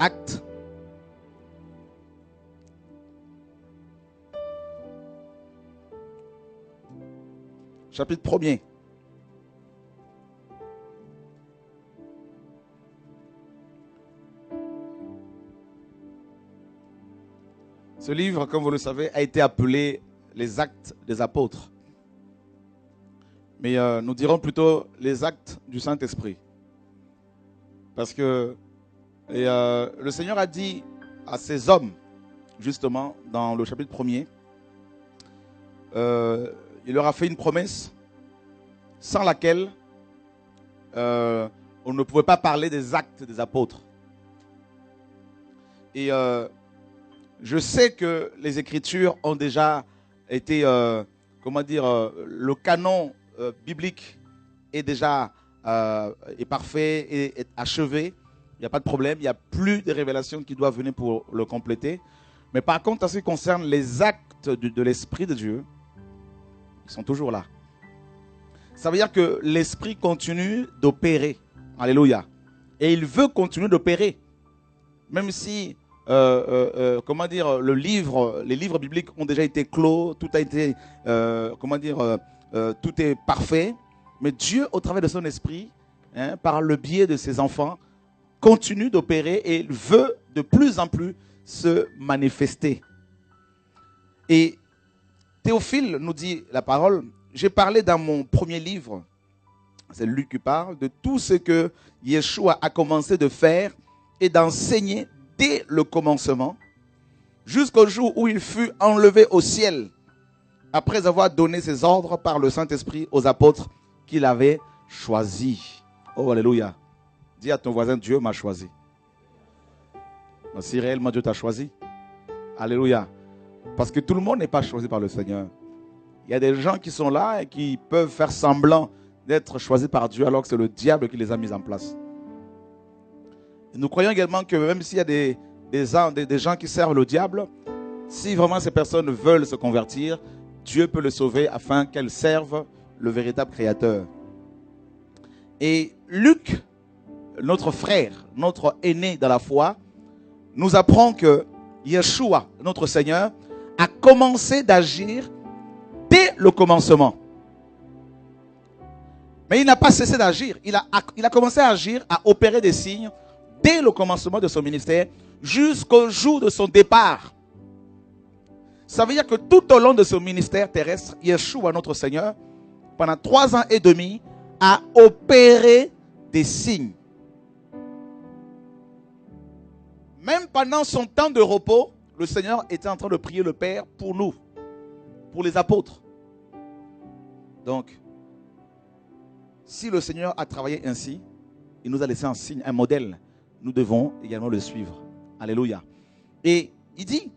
Actes. Chapitre 1er. Ce livre, comme vous le savez, a été appelé les Actes des Apôtres. Mais nous dirons plutôt les Actes du Saint-Esprit. Parce que le Seigneur a dit à ces hommes, justement, dans le chapitre 1er, il leur a fait une promesse sans laquelle on ne pouvait pas parler des actes des apôtres. Et je sais que les Écritures ont déjà été, le canon biblique est déjà est parfait et est achevé. Il n'y a pas de problème. Il n'y a plus de révélations qui doivent venir pour le compléter. Mais par contre, en ce qui concerne les actes de l'Esprit de Dieu, ils sont toujours là. Ça veut dire que l'Esprit continue d'opérer. Alléluia. Et il veut continuer d'opérer. Même si, les livres bibliques ont déjà été clos, tout a été, tout est parfait. Mais Dieu, au travers de son Esprit, par le biais de ses enfants, continue d'opérer et il veut de plus en plus se manifester. Et Théophile nous dit la parole. J'ai parlé dans mon premier livre, c'est Luc qui parle, de tout ce que Yeshua a commencé de faire et d'enseigner dès le commencement, jusqu'au jour où il fut enlevé au ciel, après avoir donné ses ordres par le Saint-Esprit aux apôtres qu'il avait choisis. Oh, alléluia. Dis à ton voisin, Dieu m'a choisi. Si réellement Dieu t'a choisi, alléluia. Parce que tout le monde n'est pas choisi par le Seigneur. Il y a des gens qui sont là et qui peuvent faire semblant d'être choisis par Dieu alors que c'est le diable qui les a mis en place. Et nous croyons également que même s'il y a des gens qui servent le diable, si vraiment ces personnes veulent se convertir, Dieu peut les sauver afin qu'elles servent le véritable Créateur. Et Luc, notre frère, notre aîné dans la foi, nous apprend que Yeshua, notre Seigneur, a commencé d'agir dès le commencement. Mais il n'a pas cessé d'agir. Il a commencé à agir, à opérer des signes dès le commencement de son ministère jusqu'au jour de son départ. Ça veut dire que tout au long de son ministère terrestre, Yeshua, notre Seigneur, pendant 3 ans et demi, a opéré des signes. Même pendant son temps de repos, le Seigneur était en train de prier le Père pour nous, pour les apôtres. Donc, si le Seigneur a travaillé ainsi, il nous a laissé un signe, un modèle. Nous devons également le suivre. Alléluia. Et il dit,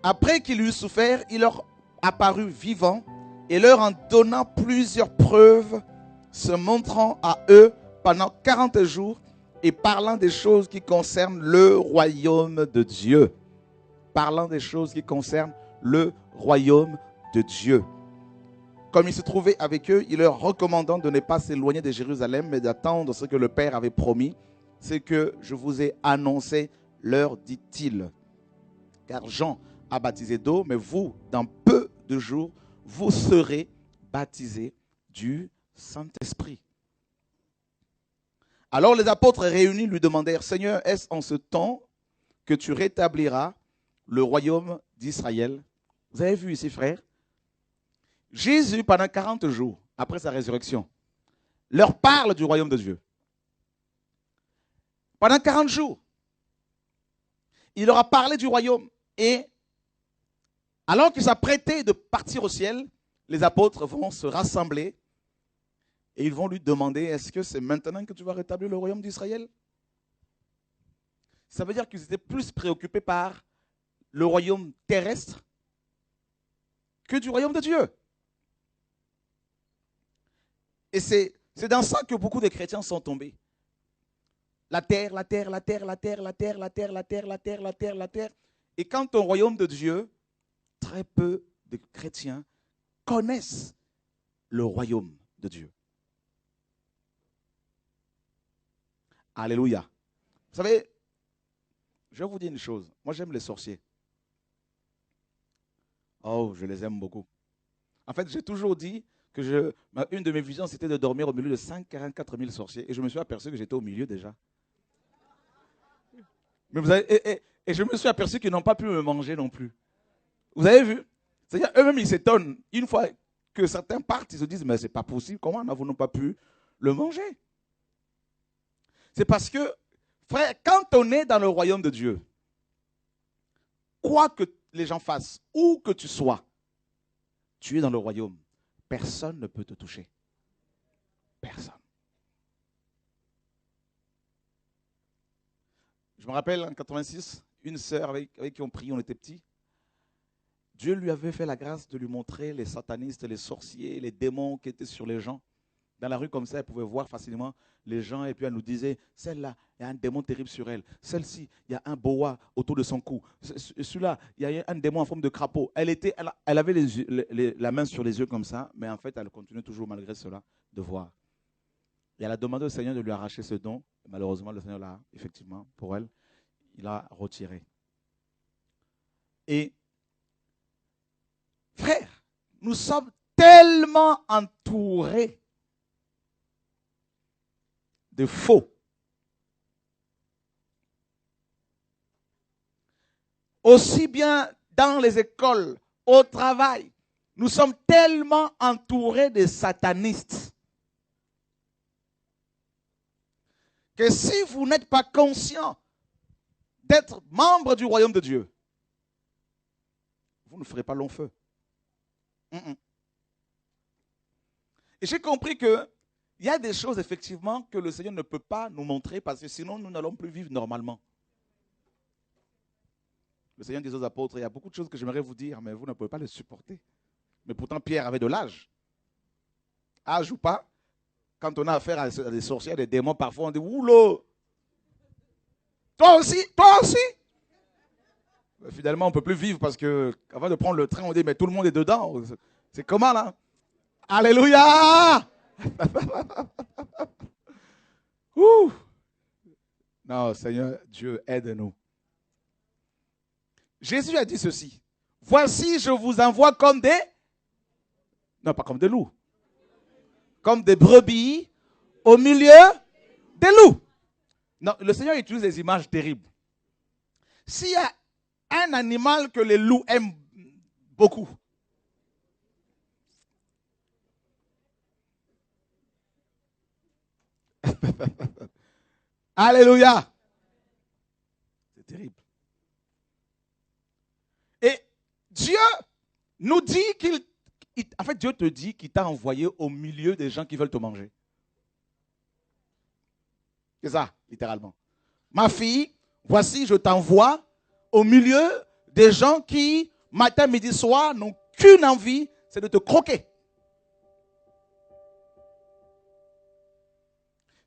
après qu'il eut souffert, il leur apparut vivant et leur en donnant plusieurs preuves, se montrant à eux pendant 40 jours et parlant des choses qui concernent le royaume de Dieu. Parlant des choses qui concernent le royaume de Dieu. Comme il se trouvait avec eux, il leur recommandant de ne pas s'éloigner de Jérusalem, mais d'attendre ce que le Père avait promis. C'est que je vous ai annoncé, leur dit-il. Car Jean a baptisé d'eau, mais vous, dans peu de jours, vous serez baptisés du Saint-Esprit. Alors les apôtres réunis lui demandèrent, Seigneur, est-ce en ce temps que tu rétabliras le royaume d'Israël? Vous avez vu ici, frère? Jésus, pendant 40 jours, après sa résurrection, leur parle du royaume de Dieu. Pendant 40 jours, il leur a parlé du royaume. Et alors qu'ils s'apprêtaient de partir au ciel, les apôtres vont se rassembler et ils vont lui demander, est-ce que c'est maintenant que tu vas rétablir le royaume d'Israël? Ça veut dire qu'ils étaient plus préoccupés par le royaume terrestre que du royaume de Dieu. Et c'est dans ça que beaucoup de chrétiens sont tombés. La terre, la terre, la terre, la terre, la terre, la terre, la terre, la terre, la terre, la terre. Et quant au royaume de Dieu, très peu de chrétiens connaissent le royaume de Dieu. Alléluia. Vous savez, je vais vous dire une chose. Moi, j'aime les sorciers. Oh, je les aime beaucoup. En fait, j'ai toujours dit que une de mes visions, c'était de dormir au milieu de 144 000 sorciers. Et je me suis aperçu que j'étais au milieu déjà. Mais vous avez, et je me suis aperçu qu'ils n'ont pas pu me manger non plus. Vous avez vu? C'est-à-dire, eux-mêmes, ils s'étonnent. Une fois que certains partent, ils se disent, mais c'est pas possible. Comment n'avons-nous pas pu le manger? C'est parce que, frère, quand on est dans le royaume de Dieu, quoi que les gens fassent, où que tu sois, tu es dans le royaume. Personne ne peut te toucher. Personne. Je me rappelle en 86, une sœur avec qui on priait, on était petits. Dieu lui avait fait la grâce de lui montrer les satanistes, les sorciers, les démons qui étaient sur les gens. Dans la rue comme ça, elle pouvait voir facilement les gens et puis elle nous disait, celle-là, il y a un démon terrible sur elle. Celle-ci, il y a un boa autour de son cou. Celui-là, il y a un démon en forme de crapaud. Elle avait la main sur les yeux comme ça, mais en fait, elle continuait toujours malgré cela de voir. Et elle a demandé au Seigneur de lui arracher ce don. Malheureusement, le Seigneur l'a, effectivement, pour elle, il a retiré. Et, frère, nous sommes tellement entourés de faux. Aussi bien dans les écoles, au travail, nous sommes tellement entourés de satanistes que si vous n'êtes pas conscient d'être membre du royaume de Dieu, vous ne ferez pas long feu. Et j'ai compris que il y a des choses effectivement que le Seigneur ne peut pas nous montrer parce que sinon nous n'allons plus vivre normalement. Le Seigneur dit aux apôtres, il y a beaucoup de choses que j'aimerais vous dire, mais vous ne pouvez pas les supporter. Mais pourtant Pierre avait de l'âge. Âge ou pas, quand on a affaire à des sorciers, à des démons, parfois on dit, oulô, toi aussi. Mais finalement, on ne peut plus vivre parce que avant de prendre le train, on dit, mais tout le monde est dedans. C'est comment là? Alléluia! Non, Seigneur Dieu, aide-nous. Jésus a dit ceci. Voici, je vous envoie comme des... Non, pas comme des loups. Comme des brebis au milieu des loups. Non, le Seigneur utilise des images terribles. S'il y a un animal que les loups aiment beaucoup, alléluia. C'est terrible. Et Dieu nous dit en fait, Dieu te dit qu'il t'a envoyé au milieu des gens qui veulent te manger. C'est ça, littéralement. Ma fille, voici, je t'envoie au milieu des gens qui, matin, midi, soir, n'ont qu'une envie, c'est de te croquer.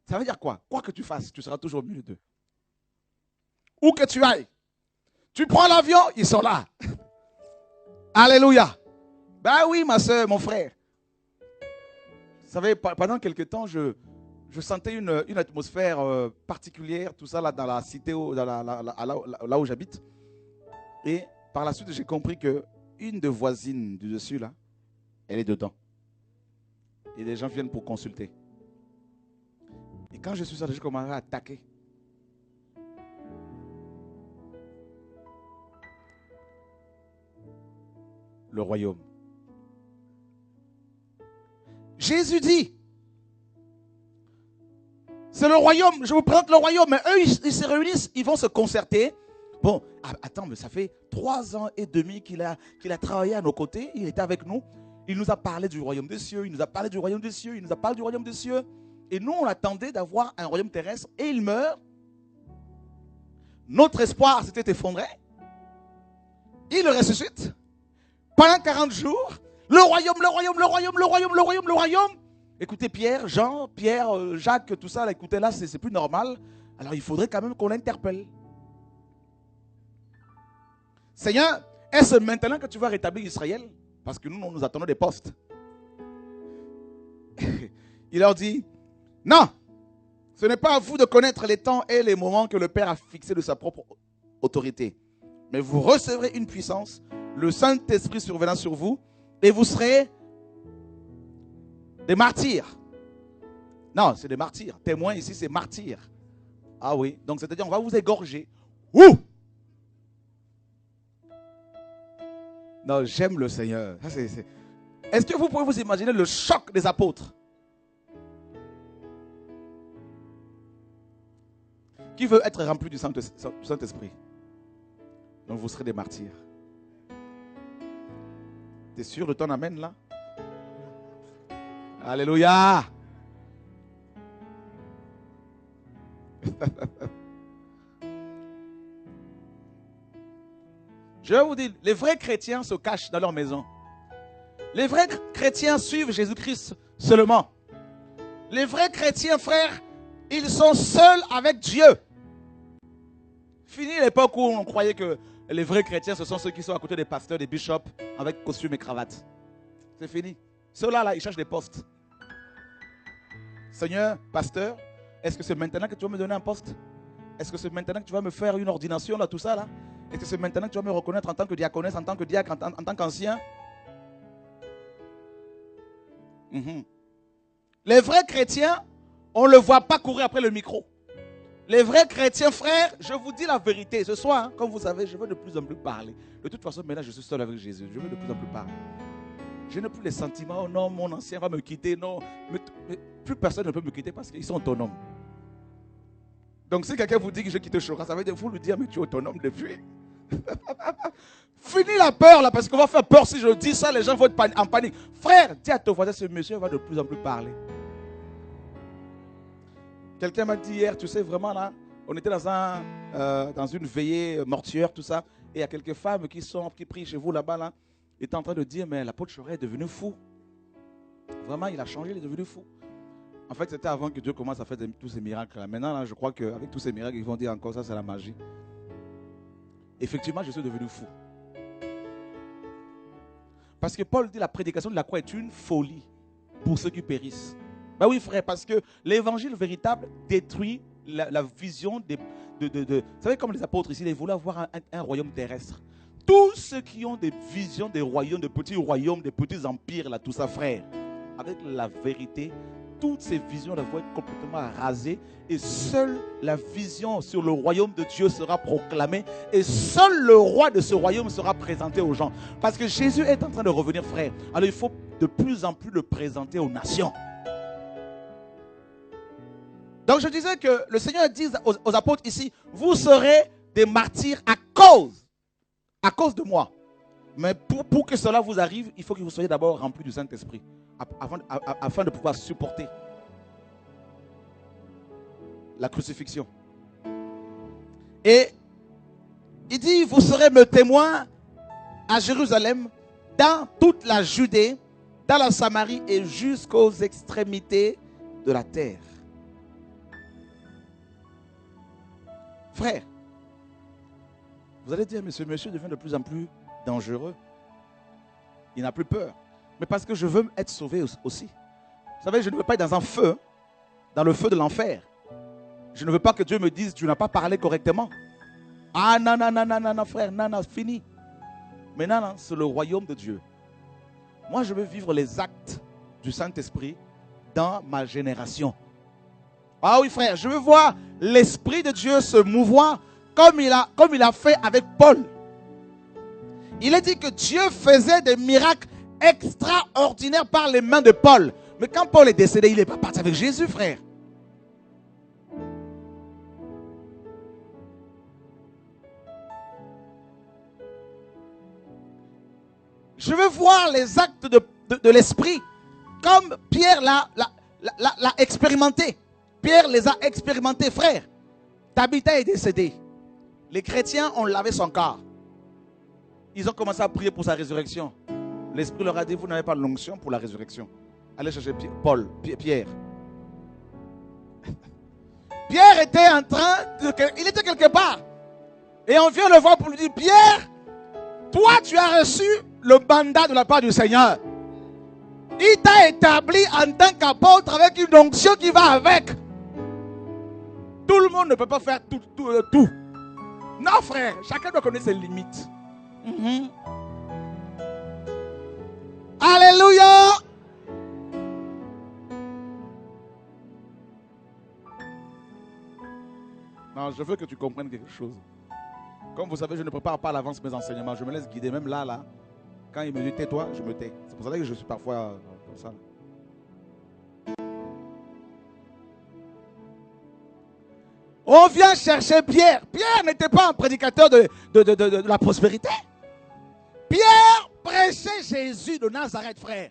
Ça veut dire quoi? Quoi que tu fasses, tu seras toujours au milieu d'eux. Où que tu ailles. Tu prends l'avion, ils sont là. Alléluia. Ben oui, ma soeur, mon frère. Vous savez, pendant quelques temps, je sentais une atmosphère particulière, tout ça là dans la cité, là où j'habite. Et par la suite, j'ai compris qu'une des voisines du dessus, là, elle est dedans. Et les gens viennent pour consulter. Et quand je suis sorti, je commençais à attaquer. Le royaume. Jésus dit, c'est le royaume, je vous présente le royaume, mais eux, ils se réunissent, ils vont se concerter. Bon, attends, mais ça fait 3 ans et demi qu'il a travaillé à nos côtés, il était avec nous, il nous a parlé du royaume des cieux, il nous a parlé du royaume des cieux, il nous a parlé du royaume des cieux, et nous, on attendait d'avoir un royaume terrestre, et il meurt. Notre espoir s'était effondré, il ressuscite, pendant 40 jours, le royaume. Écoutez, Pierre, Jean, Jacques, tout ça, là, écoutez, là, c'est plus normal. Alors, il faudrait quand même qu'on l'interpelle. Seigneur, est-ce maintenant que tu vas rétablir Israël? Parce que nous attendons des postes. Il leur dit, non, ce n'est pas à vous de connaître les temps et les moments que le Père a fixés de sa propre autorité. Mais vous recevrez une puissance, le Saint-Esprit survenant sur vous, et vous serez des martyrs. Non, c'est des martyrs. Témoins ici, c'est martyrs. Ah oui, donc c'est-à-dire on va vous égorger. Ouh! Non, j'aime le Seigneur. Est-ce que vous pouvez vous imaginer le choc des apôtres? Qui veut être rempli du Saint-Esprit? Donc vous serez des martyrs. T'es sûr de ton amen là? Alléluia! Je vais vous dire, les vrais chrétiens se cachent dans leur maison. Les vrais chrétiens suivent Jésus-Christ seulement. Les vrais chrétiens, frères, ils sont seuls avec Dieu. Fini l'époque où on croyait que les vrais chrétiens, ce sont ceux qui sont à côté des pasteurs, des bishops, avec costume et cravate. C'est fini. Ceux-là, ils cherchent des postes. Seigneur, pasteur, est-ce que c'est maintenant que tu vas me donner un poste? Est-ce que c'est maintenant que tu vas me faire une ordination, là, tout ça, là? Est-ce que c'est maintenant que tu vas me reconnaître en tant que diaconesse, en tant que diacre, en tant qu'ancien? Les vrais chrétiens, on ne le voit pas courir après le micro. Les vrais chrétiens, frères, je vous dis la vérité. Ce soir, comme vous savez, je veux de plus en plus parler. De toute façon, maintenant, je suis seul avec Jésus. Je veux de plus en plus parler. Je n'ai plus les sentiments, oh non, mon ancien va me quitter, non. Mais plus personne ne peut me quitter parce qu'ils sont autonomes. Donc si quelqu'un vous dit que je quitte Chora, ça veut dire qu'il faut lui dire, mais tu es autonome depuis. Fini la peur là, parce qu'on va faire peur si je dis ça, les gens vont être en panique. Frère, dis à ton voisin, ce monsieur va de plus en plus parler. Quelqu'un m'a dit hier, tu sais vraiment là, on était dans une veillée mortuaire, tout ça, et il y a quelques femmes qui prient chez vous là-bas, là, étaient en train de dire, mais l'apôtre Chora est devenu fou. Vraiment, il a changé, il est devenu fou. En fait, c'était avant que Dieu commence à faire tous ces miracles là. Maintenant, là, je crois qu'avec tous ces miracles, ils vont dire encore ça, c'est la magie. Effectivement, je suis devenu fou. Parce que Paul dit la prédication de la croix est une folie pour ceux qui périssent. Ben oui, frère, parce que l'évangile véritable détruit la vision vous savez, comme les apôtres ici, ils voulaient avoir un royaume terrestre. Tous ceux qui ont des visions des royaumes, des petits royaumes, des petits empires, là, tout ça, frère, avec la vérité, toutes ces visions vont être complètement rasées et seule la vision sur le royaume de Dieu sera proclamée et seul le roi de ce royaume sera présenté aux gens. Parce que Jésus est en train de revenir, frère. Alors il faut de plus en plus le présenter aux nations. Donc je disais que le Seigneur dit aux apôtres ici, vous serez des martyrs à cause de moi. Mais pour que cela vous arrive, il faut que vous soyez d'abord remplis du Saint-Esprit afin de pouvoir supporter la crucifixion. Et il dit, vous serez mes témoins à Jérusalem, dans toute la Judée, dans la Samarie et jusqu'aux extrémités de la terre. Frère, vous allez dire, mais ce monsieur devient de plus en plus dangereux. Il n'a plus peur. Mais parce que je veux être sauvé aussi. Vous savez, je ne veux pas être dans un feu, dans le feu de l'enfer. Je ne veux pas que Dieu me dise, tu n'as pas parlé correctement. Ah non, non, non, non, non, non, frère, non, non, fini. Maintenant, non, c'est le royaume de Dieu. Moi, je veux vivre les actes du Saint-Esprit dans ma génération. Ah oui, frère, je veux voir l'Esprit de Dieu se mouvoir comme il a fait avec Paul. Il est dit que Dieu faisait des miracles extraordinaires par les mains de Paul. Mais quand Paul est décédé, il n'est pas parti avec Jésus, frère. Je veux voir les actes de l'Esprit comme Pierre l'a expérimenté. Pierre les a expérimentés, frère. Tabitha est décédée. Les chrétiens ont lavé son corps. Ils ont commencé à prier pour sa résurrection. L'Esprit leur a dit, vous n'avez pas l'onction pour la résurrection. Allez chercher Pierre. Pierre était en train il était quelque part. Et on vient le voir pour lui dire, Pierre, toi tu as reçu le mandat de la part du Seigneur. Il t'a établi en tant qu'apôtre avec une onction qui va avec. Tout le monde ne peut pas faire tout. Non, frère, chacun doit connaître ses limites. Alléluia. Non, je veux que tu comprennes quelque chose. Comme vous savez, je ne prépare pas à l'avance mes enseignements. Je me laisse guider. Même là, quand il me dit tais-toi, je me tais. C'est pour ça que je suis parfois comme ça. On vient chercher Pierre. Pierre n'était pas un prédicateur de la prospérité. Pierre prêchait Jésus de Nazareth, frère.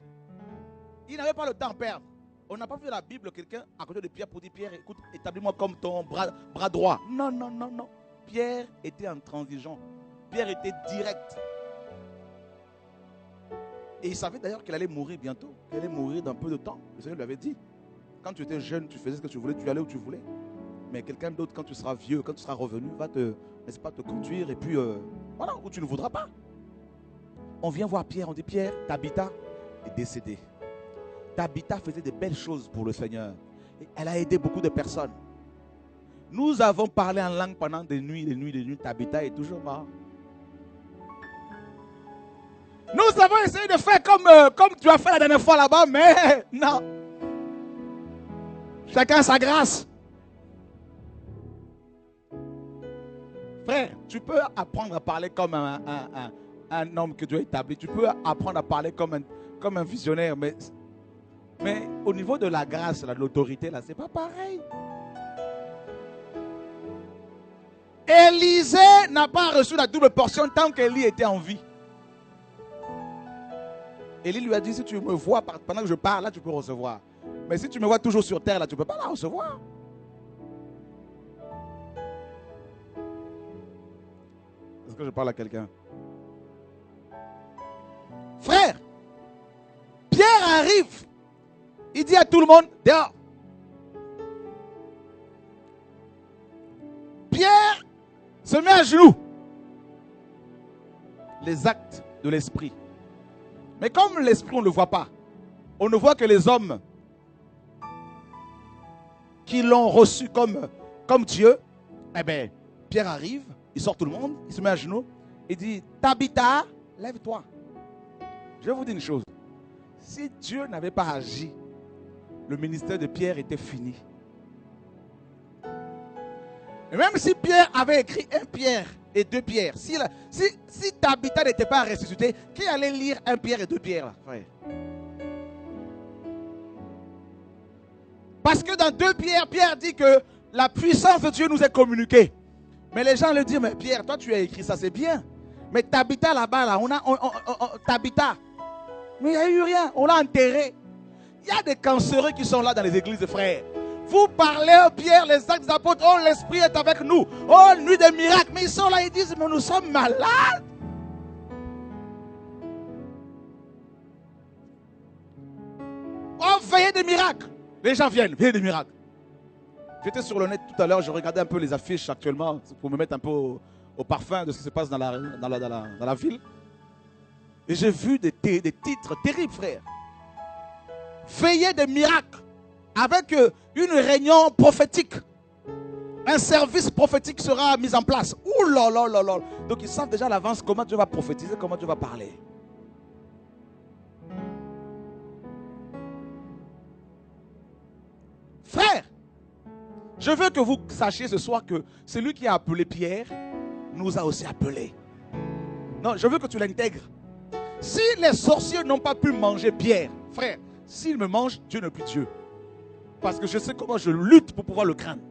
Il n'avait pas le temps à perdre. On n'a pas vu la Bible quelqu'un à côté de Pierre pour dire Pierre, écoute, établis-moi comme ton bras droit. Non, non, non, non. Pierre était intransigeant. Pierre était direct. Et il savait d'ailleurs qu'il allait mourir bientôt. Qu'il allait mourir dans peu de temps. Le Seigneur lui avait dit. Quand tu étais jeune, tu faisais ce que tu voulais, tu allais où tu voulais. Mais quelqu'un d'autre, quand tu seras vieux, quand tu seras revenu, va n'est-ce pas, te conduire et puis voilà, où tu ne voudras pas. On vient voir Pierre, on dit Pierre, Tabitha est décédée. Tabitha faisait de belles choses pour le Seigneur. Et elle a aidé beaucoup de personnes. Nous avons parlé en langue pendant des nuits, des nuits, des nuits. Tabitha est toujours morte. Nous avons essayé de faire comme tu as fait la dernière fois là-bas, mais non. Chacun sa grâce. Frère, tu peux apprendre à parler comme un homme que Dieu a établi. Tu peux apprendre à parler comme un visionnaire, mais au niveau de la grâce, de l'autorité, là, c'est pas pareil. Élisée n'a pas reçu la double portion tant qu'Élie était en vie. Élie lui a dit, si tu me vois pendant que je parle, là, tu peux recevoir. Mais si tu me vois toujours sur terre, là, tu ne peux pas la recevoir. Est-ce que je parle à quelqu'un? Frère, Pierre arrive. Il dit à tout le monde, dehors. Pierre se met à genoux. Les actes de l'esprit. Mais comme l'esprit, on ne le voit pas. On ne voit que les hommes qui l'ont reçu comme Dieu. Eh bien, Pierre arrive, il sort tout le monde, il se met à genoux. Il dit, Tabitha, lève-toi. Je vais vous dire une chose. Si Dieu n'avait pas agi, le ministère de Pierre était fini. Et même si Pierre avait écrit 1 Pierre et 2 Pierre, si Tabitha n'était pas ressuscité, qui allait lire 1 Pierre et 2 Pierre là, frère? Parce que dans 2 Pierre, Pierre dit que la puissance de Dieu nous est communiquée. Mais les gens le disent, mais Pierre, toi tu as écrit ça, c'est bien. Mais Tabitha là-bas, là, Tabitha, mais il n'y a eu rien, on l'a enterré. Il y a des cancéreux qui sont là dans les églises, frères. Vous parlez, Pierre, les actes des apôtres, oh, l'Esprit est avec nous. Oh, nuit des miracles. Mais ils sont là, ils disent, mais nous sommes malades. Oh, veillez des miracles. Les gens viennent, veillez des miracles. J'étais sur le net tout à l'heure, je regardais un peu les affiches actuellement pour me mettre un peu au parfum de ce qui se passe dans la ville. Et j'ai vu des titres terribles, frère. Veillez des miracles. Avec une réunion prophétique. Un service prophétique sera mis en place. Ouh là là là là. Donc ils savent déjà à l'avance comment Dieu va prophétiser, comment Dieu va parler. Frère, je veux que vous sachiez ce soir que celui qui a appelé Pierre nous a aussi appelés. Non, je veux que tu l'intègres. Si les sorciers n'ont pas pu manger Pierre, frère, s'ils me mangent, Dieu n'est plus Dieu. Parce que je sais comment je lutte pour pouvoir le craindre.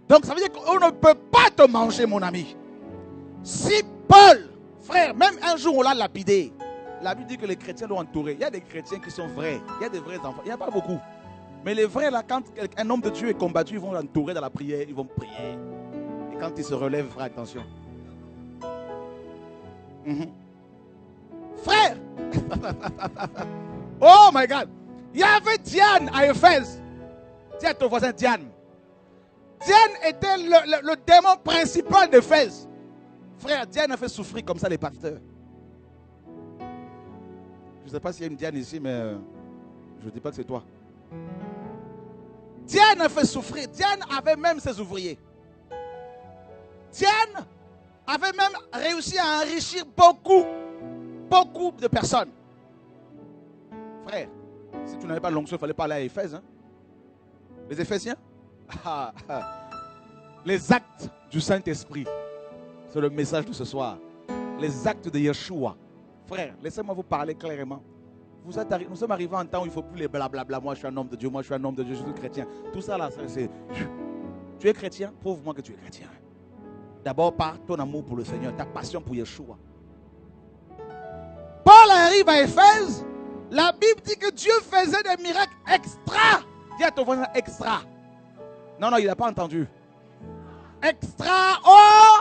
Donc ça veut dire qu'on ne peut pas te manger, mon ami. Si Paul, frère, même un jour on l'a lapidé, la Bible dit que les chrétiens l'ont entouré. Il y a des chrétiens qui sont vrais. Il y a des vrais enfants. Il n'y a pas beaucoup. Mais les vrais, là, quand un homme de Dieu est combattu, ils vont l'entourer dans la prière. Ils vont prier. Et quand il se relève, frère, attention. Frère. Oh my God. Il y avait Diane à Éphèse. Dis à ton voisin Diane. Diane était le démon principal d'Éphèse. Frère, Diane a fait souffrir comme ça les pasteurs. Je ne sais pas s'il y a une Diane ici, mais je ne dis pas que c'est toi. Diane a fait souffrir. Diane avait même ses ouvriers. Diane avait même réussi à enrichir beaucoup de personnes. Frère, si tu n'avais pas l'onction, il ne fallait pas aller à Éphèse. Hein? Les Éphésiens. Les actes du Saint-Esprit. C'est le message de ce soir. Les actes de Yeshua. Frère, laissez-moi vous parler clairement. Nous sommes arrivés en un temps où il ne faut plus les blablabla. Moi, je suis un homme de Dieu. Moi, je suis un homme de Dieu. Je suis chrétien. Tout ça là, c'est... Tu es chrétien? Prouve-moi que tu es chrétien. D'abord par ton amour pour le Seigneur, ta passion pour Yeshua. Paul arrive à Éphèse. La Bible dit que Dieu faisait des miracles extra. Dis à ton voisin extra. Non, il n'a pas entendu. Extra. Oh!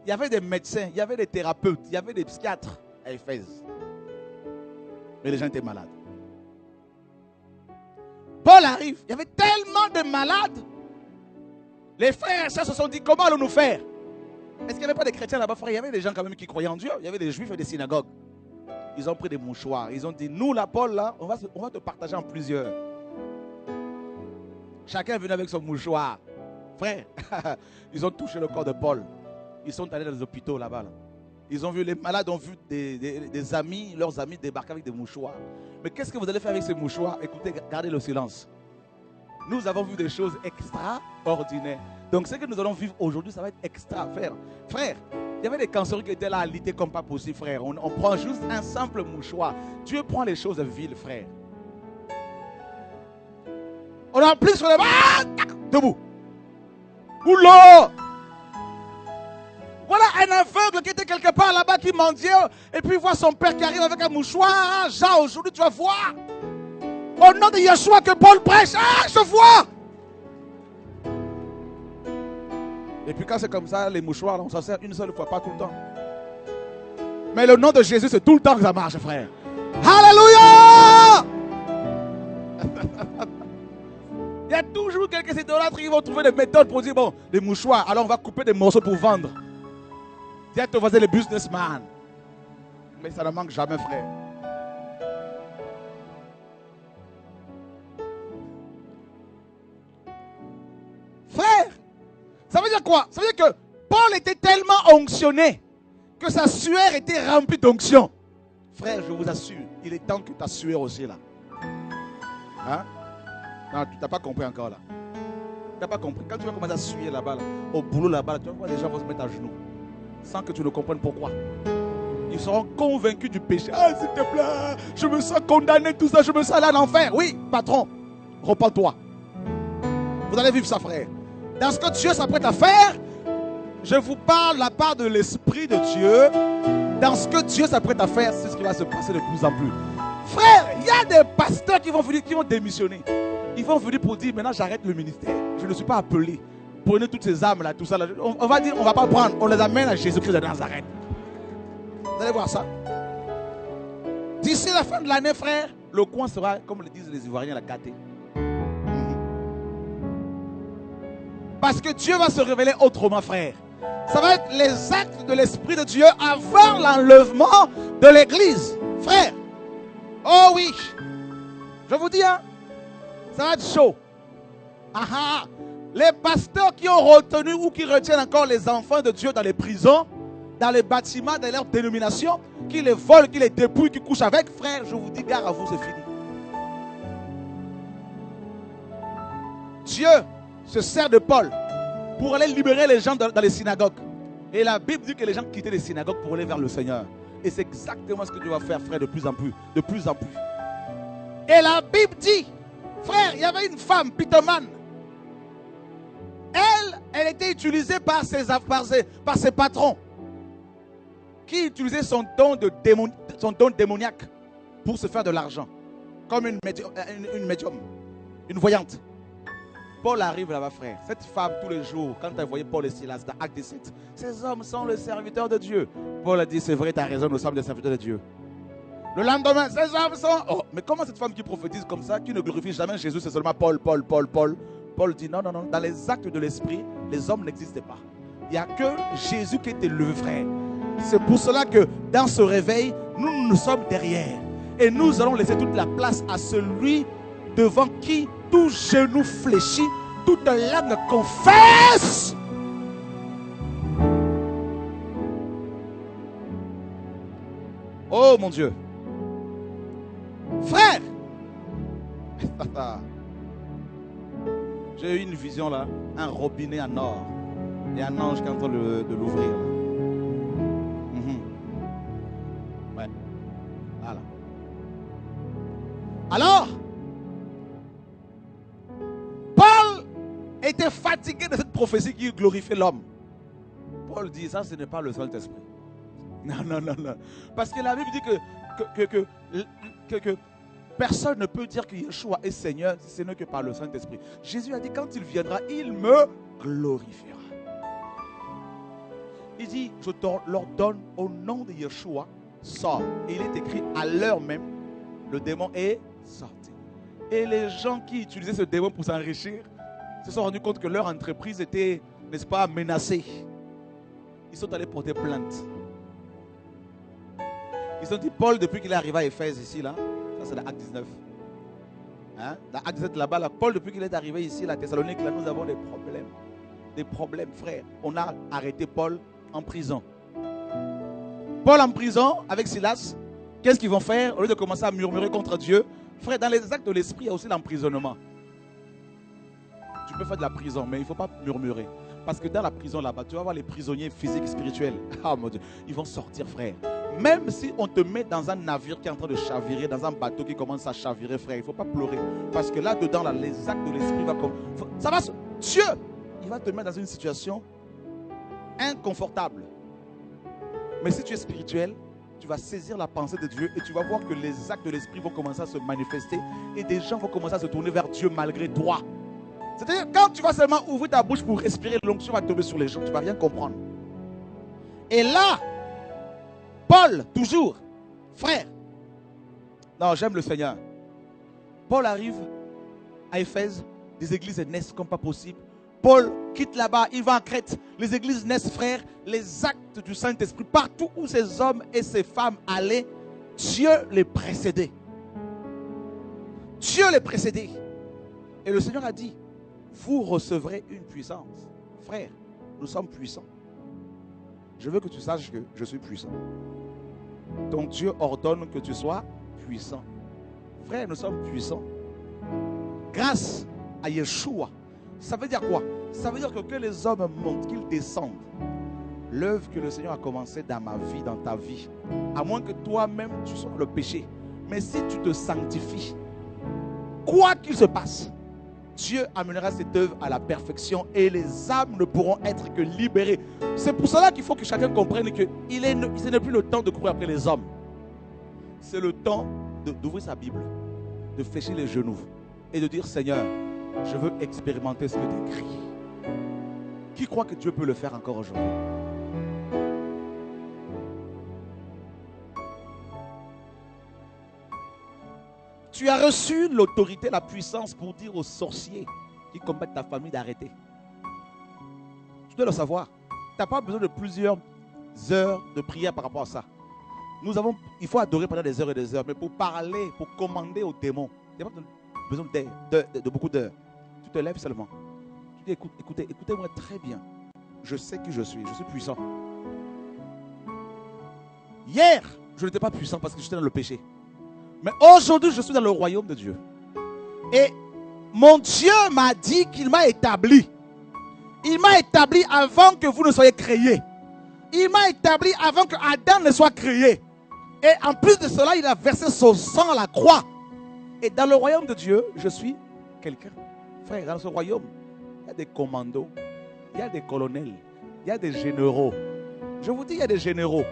Il y avait des médecins, il y avait des thérapeutes, il y avait des psychiatres à Éphèse. Mais les gens étaient malades. Paul arrive, il y avait tellement de malades. Les frères et sœurs se sont dit, comment allons-nous faire? Est-ce qu'il n'y avait pas des chrétiens là-bas, frère? Il y avait des gens quand même qui croyaient en Dieu. Il y avait des juifs et des synagogues. Ils ont pris des mouchoirs. Ils ont dit, nous là, Paul, là, on va te partager en plusieurs. Chacun est venu avec son mouchoir. Frère, ils ont touché le corps de Paul. Ils sont allés dans les hôpitaux là-bas. Là. Ils ont vu, les malades ont vu des amis, leurs amis débarquer avec des mouchoirs. Mais qu'est-ce que vous allez faire avec ces mouchoirs? Écoutez, gardez le silence. Nous avons vu des choses extraordinaires. Donc ce que nous allons vivre aujourd'hui, ça va être extra. Frère, il y avait des cancéreux qui étaient là à lutter comme pas possible, frère. On prend juste un simple mouchoir. Dieu prend les choses viles, frère. On a plus sur les... Ah, debout. Oula! Voilà un aveugle qui était quelque part là-bas qui mendiait et puis il voit son père qui arrive avec un mouchoir. Jean, aujourd'hui tu vas voir. Au nom de Yeshua que Paul prêche. Ah, je vois. Et puis quand c'est comme ça, les mouchoirs, on s'en sert une seule fois, pas tout le temps. Mais le nom de Jésus, c'est tout le temps que ça marche, frère. Alléluia! Il y a toujours quelques idolâtres qui vont trouver des méthodes pour dire, bon, des mouchoirs, alors on va couper des morceaux pour vendre. Dis à ton voisin, les businessman. Mais ça ne manque jamais, frère. Frère, ça veut dire quoi? Ça veut dire que Paul était tellement onctionné que sa sueur était remplie d'onction. Frère, je vous assure, il est temps que ta sueur aussi là. Hein? Non, tu n'as pas compris encore là. Tu n'as pas compris. Quand tu vas commencer à suer là-bas, là, au boulot là-bas, tu vas voir les gens vont se mettre à genoux. Sans que tu ne comprennes pourquoi. Ils seront convaincus du péché. Ah, s'il te plaît, je me sens condamné, tout ça, je me sens allé en enfer. Oui, patron, repens-toi. Vous allez vivre ça, frère. Dans ce que Dieu s'apprête à faire, je vous parle la part de l'Esprit de Dieu. Dans ce que Dieu s'apprête à faire, c'est ce qui va se passer de plus en plus. Frère, il y a des pasteurs qui vont venir, qui vont démissionner. Ils vont venir pour dire, maintenant j'arrête le ministère. Je ne suis pas appelé. Prenez toutes ces âmes là, tout ça là. On va dire, on ne va pas prendre. On les amène à Jésus-Christ de Nazareth. Vous allez voir ça. D'ici la fin de l'année, frère, le coin sera, comme le disent les Ivoiriens, la gâtée. Parce que Dieu va se révéler autrement, frère. Ça va être les actes de l'Esprit de Dieu avant l'enlèvement de l'Église. Frère. Oh oui. Je vous dis, hein, ça va être chaud. Aha. Les pasteurs qui ont retenu ou qui retiennent encore les enfants de Dieu dans les prisons, dans les bâtiments, dans leur dénomination, qui les volent, qui les dépouillent, qui couchent avec, frère, je vous dis, gare à vous, c'est fini. Dieu se sert de Paul pour aller libérer les gens dans les synagogues. Et la Bible dit que les gens quittaient les synagogues pour aller vers le Seigneur. Et c'est exactement ce que Dieu va faire, frère, de plus en plus. De plus en plus. Et la Bible dit, frère, il y avait une femme, pythomane. Elle était utilisée par ses patrons qui utilisaient son don démoniaque pour se faire de l'argent. Comme une médium, une voyante. Paul arrive là-bas, frère. Cette femme, tous les jours, quand elle voyait Paul et Silas dans Acte 17, ces hommes sont les serviteurs de Dieu. Paul a dit, c'est vrai, tu as raison, nous sommes des serviteurs de Dieu. Le lendemain, ces hommes sont... Oh, mais comment cette femme qui prophétise comme ça, qui ne glorifie jamais Jésus, c'est seulement Paul. Paul dit, non, dans les actes de l'esprit, les hommes n'existent pas. Il n'y a que Jésus qui est élevé, frère. C'est pour cela que dans ce réveil, nous sommes derrière. Et nous allons laisser toute la place à celui devant qui tout genou fléchit, toute langue confesse Oh mon Dieu. Frère. J'ai eu une vision là. Un robinet en or. Et un ange qui est en train de l'ouvrir. Ouais. Voilà. Alors, Paul était fatigué de cette prophétie qui glorifiait l'homme. Paul dit, ça ce n'est pas le Saint-Esprit. Non, non, non, non. Parce que la Bible dit que personne ne peut dire que Yeshua est Seigneur si ce n'est que par le Saint-Esprit. Jésus a dit, quand il viendra, il me glorifiera. Il dit, je leur donne au nom de Yeshua, sort. Et il est écrit, à l'heure même, le démon est sorti. Et les gens qui utilisaient ce démon pour s'enrichir se sont rendus compte que leur entreprise était, n'est-ce pas, menacée. Ils sont allés porter plainte. Ils ont dit, Paul, depuis qu'il est arrivé à Éphèse ici, là, ça c'est dans Acte 19. Hein? Dans Acte 17 là-bas, là, Paul, depuis qu'il est arrivé ici, à Thessalonique, là, nous avons des problèmes. Des problèmes, frère. On a arrêté Paul en prison. Paul en prison avec Silas, qu'est-ce qu'ils vont faire? Au lieu de commencer à murmurer contre Dieu, frère, dans les actes de l'esprit, il y a aussi l'emprisonnement. Tu peux faire de la prison, mais il ne faut pas murmurer. Parce que dans la prison là-bas, tu vas voir les prisonniers physiques et spirituels. Ah mon Dieu, ils vont sortir, frère. Même si on te met dans un navire qui est en train de chavirer, dans un bateau qui commence à chavirer, frère, il ne faut pas pleurer. Parce que là-dedans, là, les actes de l'esprit vont... Ça va, Dieu, il va te mettre dans une situation inconfortable. Mais si tu es spirituel, tu vas saisir la pensée de Dieu et tu vas voir que les actes de l'esprit vont commencer à se manifester et des gens vont commencer à se tourner vers Dieu malgré toi. C'est-à-dire, quand tu vas seulement ouvrir ta bouche pour respirer, l'onction va tomber sur les gens, tu ne vas rien comprendre. Et là, Paul, toujours, frère, non, j'aime le Seigneur. Paul arrive à Éphèse, des églises naissent comme pas possible. Paul quitte là-bas, il va en Crète. Les églises naissent, frère. Les actes du Saint-Esprit, partout où ces hommes et ces femmes allaient, Dieu les précédait. Dieu les précédait. Et le Seigneur a dit, vous recevrez une puissance. Frère, nous sommes puissants. Je veux que tu saches que je suis puissant. Donc Dieu ordonne que tu sois puissant. Frère, nous sommes puissants. Grâce à Yeshua. Ça veut dire quoi? Ça veut dire que les hommes montent, qu'ils descendent. L'œuvre que le Seigneur a commencé dans ma vie, dans ta vie, à moins que toi-même tu sois dans le péché. Mais si tu te sanctifies, quoi qu'il se passe, Dieu amènera cette œuvre à la perfection et les âmes ne pourront être que libérées. C'est pour cela qu'il faut que chacun comprenne que ce n'est plus le temps de courir après les hommes. C'est le temps d'ouvrir sa Bible, de fléchir les genoux et de dire, Seigneur, je veux expérimenter ce que tu écris. Qui croit que Dieu peut le faire encore aujourd'hui? Tu as reçu l'autorité, la puissance pour dire aux sorciers qui combattent ta famille d'arrêter. Tu dois le savoir. Tu n'as pas besoin de plusieurs heures de prière par rapport à ça. Il faut adorer pendant des heures et des heures, mais pour parler, pour commander aux démons, il n'y a pas besoin de beaucoup d'heures. Tu te lèves seulement. Tu dis, écoutez-moi très bien. Je sais qui je suis puissant. Hier, je n'étais pas puissant parce que j'étais dans le péché. Mais aujourd'hui, je suis dans le royaume de Dieu. Et mon Dieu m'a dit qu'il m'a établi. Il m'a établi avant que vous ne soyez créés. Il m'a établi avant que Adam ne soit créé. Et en plus de cela, il a versé son sang à la croix. Et dans le royaume de Dieu, je suis quelqu'un. Frère, dans ce royaume, il y a des commandos, il y a des colonels, il y a des généraux. Je vous dis, il y a des généraux.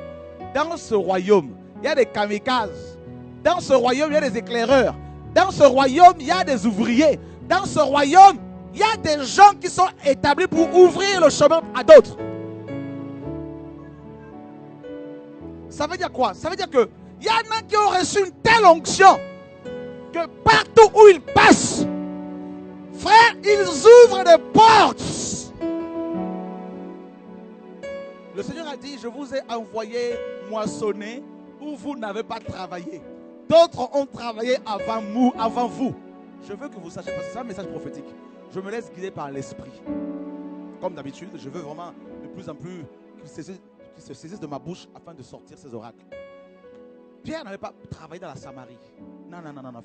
Dans ce royaume, il y a des kamikazes. Dans ce royaume, il y a des éclaireurs. Dans ce royaume, il y a des ouvriers. Dans ce royaume, il y a des gens qui sont établis pour ouvrir le chemin à d'autres. Ça veut dire quoi? Ça veut dire qu'il y en a qui ont reçu une telle onction que partout où ils passent, frère, ils ouvrent des portes. Le Seigneur a dit, je vous ai envoyé moissonner où vous n'avez pas travaillé. D'autres ont travaillé avant vous. Je veux que vous sachiez, parce que c'est un message prophétique. Je me laisse guider par l'esprit. Comme d'habitude, je veux vraiment de plus en plus qu'il se saisisse de ma bouche afin de sortir ces oracles. Pierre n'avait pas travaillé dans la Samarie. Non,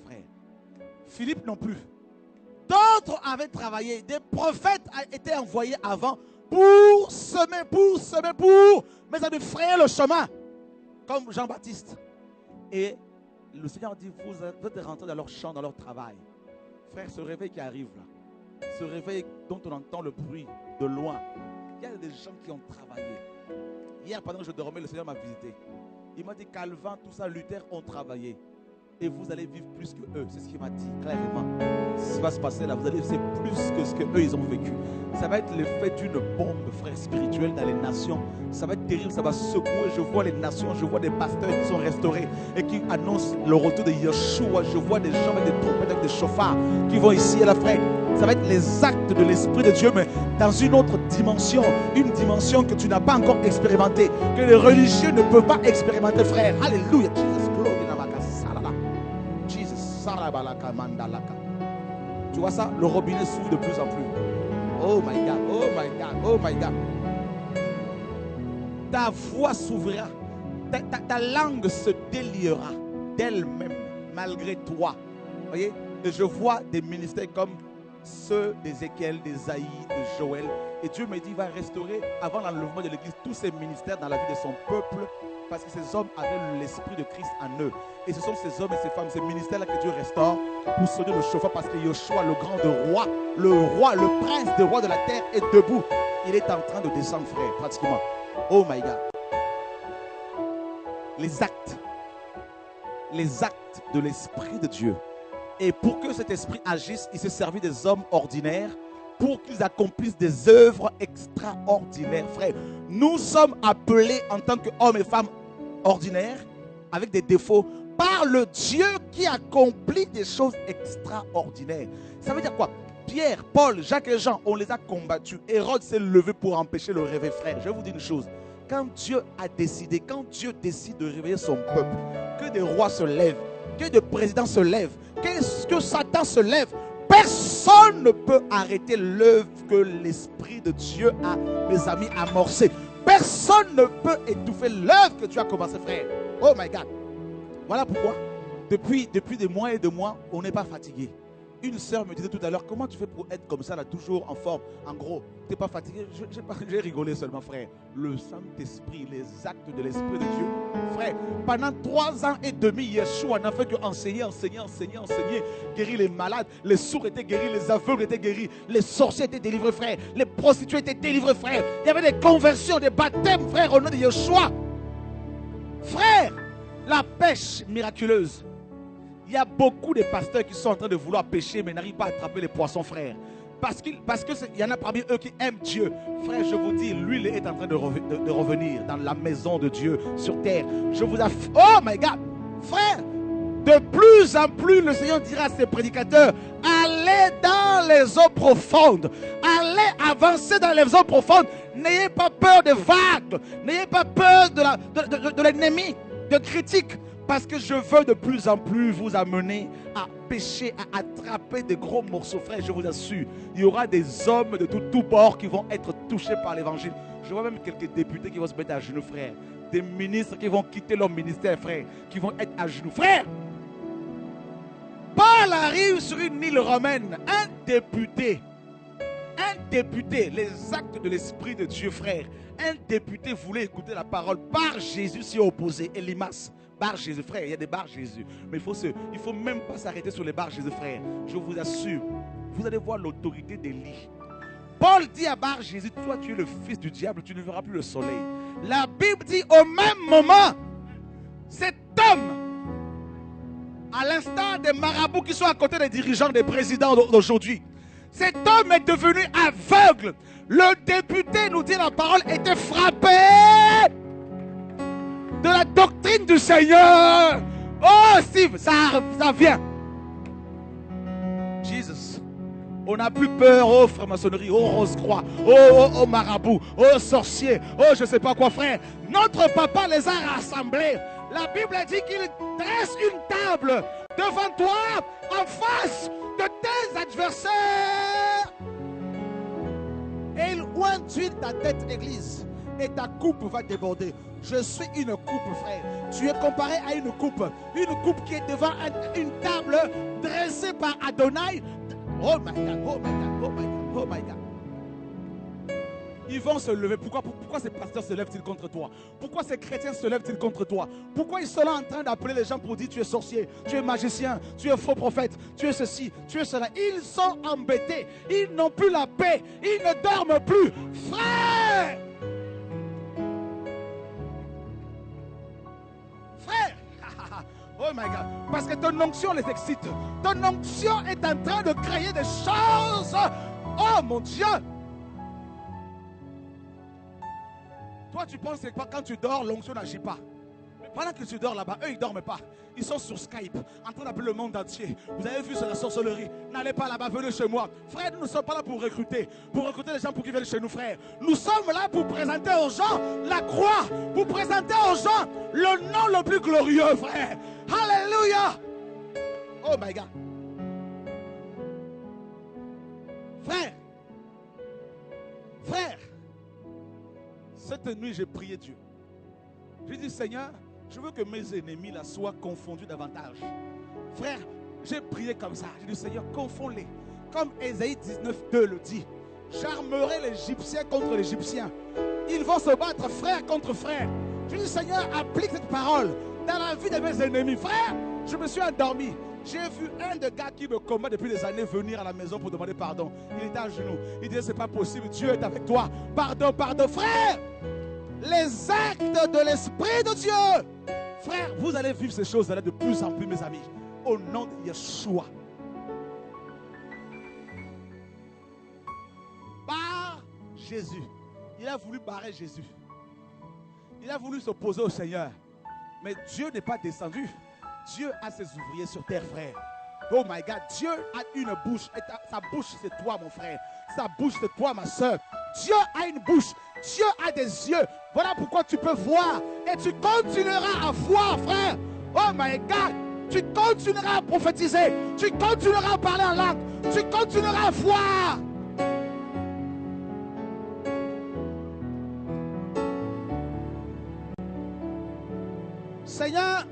frère. Philippe non plus. D'autres avaient travaillé. Des prophètes étaient envoyés avant pour semer, mais ça devait frayer le chemin. Comme Jean-Baptiste. Et le Seigneur dit, vous êtes rentrés dans leur champ, dans leur travail. Frère, ce réveil qui arrive là, ce réveil dont on entend le bruit de loin, il y a des gens qui ont travaillé. Hier, pendant que je dormais, le Seigneur m'a visité. Il m'a dit, Calvin, tout ça, Luther ont travaillé. Et vous allez vivre plus que eux. C'est ce qu'il m'a dit clairement. Ce qui va se passer là, vous allez vivre plus que ce qu'eux ils ont vécu. Ça va être l'effet d'une bombe, frère, spirituelle dans les nations. Ça va être terrible, ça va secouer. Je vois les nations, je vois des pasteurs qui sont restaurés et qui annoncent le retour de Yeshua. Je vois des gens avec des trompettes, avec des chauffards qui vont ici à la frère. Ça va être les actes de l'Esprit de Dieu, mais dans une autre dimension. Une dimension que tu n'as pas encore expérimentée. Que les religieux ne peuvent pas expérimenter, frère. Alléluia. Tu vois ça? Le robinet s'ouvre de plus en plus. Oh my God, oh my God, oh my God. Ta voix s'ouvrira. Ta langue se déliera d'elle-même, malgré toi. Voyez? Et je vois des ministères comme ceux d'Ézéchiel, d'Ésaïe, de Joël. Et Dieu me dit, il va restaurer, avant l'enlèvement de l'Église, tous ces ministères dans la vie de son peuple. Parce que ces hommes avaient l'esprit de Christ en eux. Et ce sont ces hommes et ces femmes, ces ministères-là que Dieu restaure pour sonner le chauffard. Parce que Yeshua, le grand roi, le prince des rois de la terre est debout. Il est en train de descendre, frère, pratiquement. Oh my God. Les actes de l'esprit de Dieu. Et pour que cet esprit agisse, il s'est servi des hommes ordinaires pour qu'ils accomplissent des œuvres extraordinaires, frère. Nous sommes appelés en tant qu'hommes et femmes ordinaires, avec des défauts, par le Dieu qui accomplit des choses extraordinaires. Ça veut dire quoi? Pierre, Paul, Jacques et Jean, on les a combattus. Hérode s'est levé pour empêcher le réveil, frère. Je vais vous dire une chose. Quand Dieu a décidé, quand Dieu décide de réveiller son peuple, que des rois se lèvent, que des présidents se lèvent, que Satan se lève, personne ne peut arrêter l'œuvre que l'Esprit de Dieu a, mes amis, amorcée. Personne ne peut étouffer l'œuvre que Dieu a commencé, frère. Oh my God. Voilà pourquoi, depuis des mois et des mois, on n'est pas fatigué. Une sœur me disait tout à l'heure, comment tu fais pour être comme ça, là, toujours en forme? En gros, tu n'es pas fatigué? J'ai rigolé seulement, frère. Le Saint-Esprit, les actes de l'Esprit de Dieu. Frère, pendant 3 ans et demi, Yeshua n'a fait que enseigner, guérir les malades, les sourds étaient guéris, les aveugles étaient guéris, les sorciers étaient délivrés, frère, les prostituées étaient délivrées, frère. Il y avait des conversions, des baptêmes, frère, au nom de Yeshua. Frère, la pêche miraculeuse. Il y a beaucoup de pasteurs qui sont en train de vouloir pêcher mais n'arrivent pas à attraper les poissons, frère. Parce qu'il y en a parmi eux qui aiment Dieu. Frère, je vous dis, l'huile est en train de revenir dans la maison de Dieu sur terre. Je vous affirme. Oh my God! Frère, de plus en plus, le Seigneur dira à ses prédicateurs, allez dans les eaux profondes. Allez avancer dans les eaux profondes. N'ayez pas peur des vagues. N'ayez pas peur de l'ennemi, de critiques. Parce que je veux de plus en plus vous amener à pêcher, à attraper des gros morceaux, frère. Je vous assure, il y aura des hommes de tout bord qui vont être touchés par l'évangile. Je vois même quelques députés qui vont se mettre à genoux, frère. Des ministres qui vont quitter leur ministère, frère, qui vont être à genoux. Frère, Paul arrive sur une île romaine, un député, les actes de l'Esprit de Dieu, frère. Un député voulait écouter la parole. Bar Jésus s'y est opposé, Elimas. Bar Jésus, frère, il y a des bars Jésus. Mais il faut même pas s'arrêter sur les bars Jésus, frère. Je vous assure, vous allez voir l'autorité d'Élie. Paul dit à Bar Jésus, toi tu es le fils du diable, tu ne verras plus le soleil. La Bible dit au même moment, cet homme, à l'instar des marabouts qui sont à côté des dirigeants, des présidents d'aujourd'hui, cet homme est devenu aveugle. Le député, nous dit la parole, était frappé de la doctrine du Seigneur. Oh Steve, ça vient. Jesus. On n'a plus peur, oh franc-maçonnerie, oh rose-croix, oh marabout, oh sorcier, oh je ne sais pas quoi, frère. Notre papa les a rassemblés. La Bible dit qu'il dresse une table devant toi, en face de tes adversaires. Et il oint ta tête, église. et ta coupe va déborder. Je suis une coupe, frère. Tu es comparé à une coupe. Une coupe qui est devant une table dressée par Adonai. Oh my God, oh my God, oh my God, oh my God. Ils vont se lever. Pourquoi ces pasteurs se lèvent-ils contre toi? Pourquoi ces chrétiens se lèvent-ils contre toi? Pourquoi ils sont là en train d'appeler les gens pour dire tu es sorcier, tu es magicien, tu es faux prophète, tu es ceci, tu es cela? Ils sont embêtés. Ils n'ont plus la paix. Ils ne dorment plus. Frère! Frère! Oh my God. Parce que ton onction les excite. Ton onction est en train de créer des choses. Oh mon Dieu! Toi, tu penses que quand tu dors, l'onction n'agit pas. Mais pendant que tu dors là-bas, eux, ils ne dorment pas. Ils sont sur Skype, en train d'appeler le monde entier. Vous avez vu, c'est la sorcellerie. N'allez pas là-bas, venez chez moi. Frère, nous ne sommes pas là pour recruter les gens pour qu'ils viennent chez nous, frère. Nous sommes là pour présenter aux gens la croix. Pour présenter aux gens le nom le plus glorieux, frère. Alléluia. Oh my God. Frère. Frère. Cette nuit, j'ai prié Dieu. J'ai dit, Seigneur, je veux que mes ennemis là soient confondus davantage. Frère, j'ai prié comme ça. J'ai dit, Seigneur, confonds-les. Comme Ésaïe 19:2 le dit. J'armerai l'Égyptien contre l'Égyptien. Ils vont se battre frère contre frère. J'ai dit, Seigneur, applique cette parole dans la vie de mes ennemis. Frère, je me suis endormi. J'ai vu un des gars qui me combat depuis des années venir à la maison pour demander pardon. Il était à genoux. Il disait, c'est pas possible, Dieu est avec toi. Pardon, pardon. Frère, les actes de l'Esprit de Dieu. Frère, vous allez vivre ces choses-là de plus en plus, mes amis. Au nom de Yeshua. Par Jésus. Il a voulu barrer Jésus. Il a voulu s'opposer au Seigneur. Mais Dieu n'est pas descendu. Dieu a ses ouvriers sur terre, frère. Oh my God, Dieu a une bouche. Et sa bouche, c'est toi, mon frère. Sa bouche, c'est toi, ma soeur. Dieu a une bouche. Dieu a des yeux. Voilà pourquoi tu peux voir. Et tu continueras à voir, frère. Oh my God. Tu continueras à prophétiser. Tu continueras à parler en langue. Tu continueras à voir. Seigneur,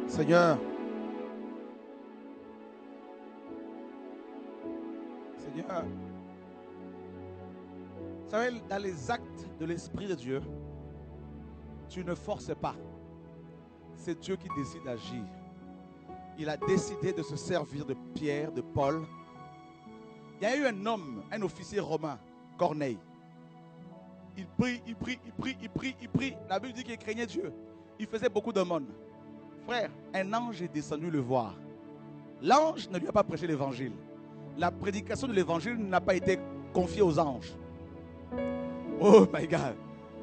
Seigneur, Seigneur, vous savez, dans les actes de l'Esprit de Dieu, tu ne forces pas. C'est Dieu qui décide d'agir. Il a décidé de se servir de Pierre, de Paul. Il y a eu un homme, un officier romain, Corneille. Il prie, il prie, il prie, il prie, il prie. La Bible dit qu'il craignait Dieu. Il faisait beaucoup d'aumônes. Frère, un ange est descendu le voir. L'ange ne lui a pas prêché l'évangile. La prédication de l'évangile n'a pas été confiée aux anges. Oh my God.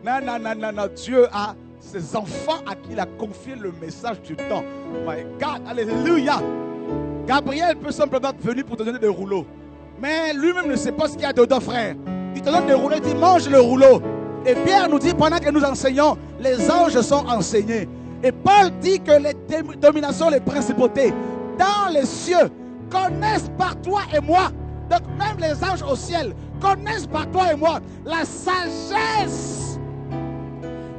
Non, non, non, non, non. Dieu a ses enfants à qui il a confié le message du temps. My God, alléluia. Gabriel peut simplement venir pour te donner des rouleaux. Mais lui-même ne sait pas ce qu'il y a dedans, frère. Il te donne des rouleaux, il dit mange le rouleau. Et Pierre nous dit pendant que nous enseignons, les anges sont enseignés. Et Paul dit que les dominations, les principautés dans les cieux connaissent par toi et moi. Donc même les anges au ciel connaissent par toi et moi la sagesse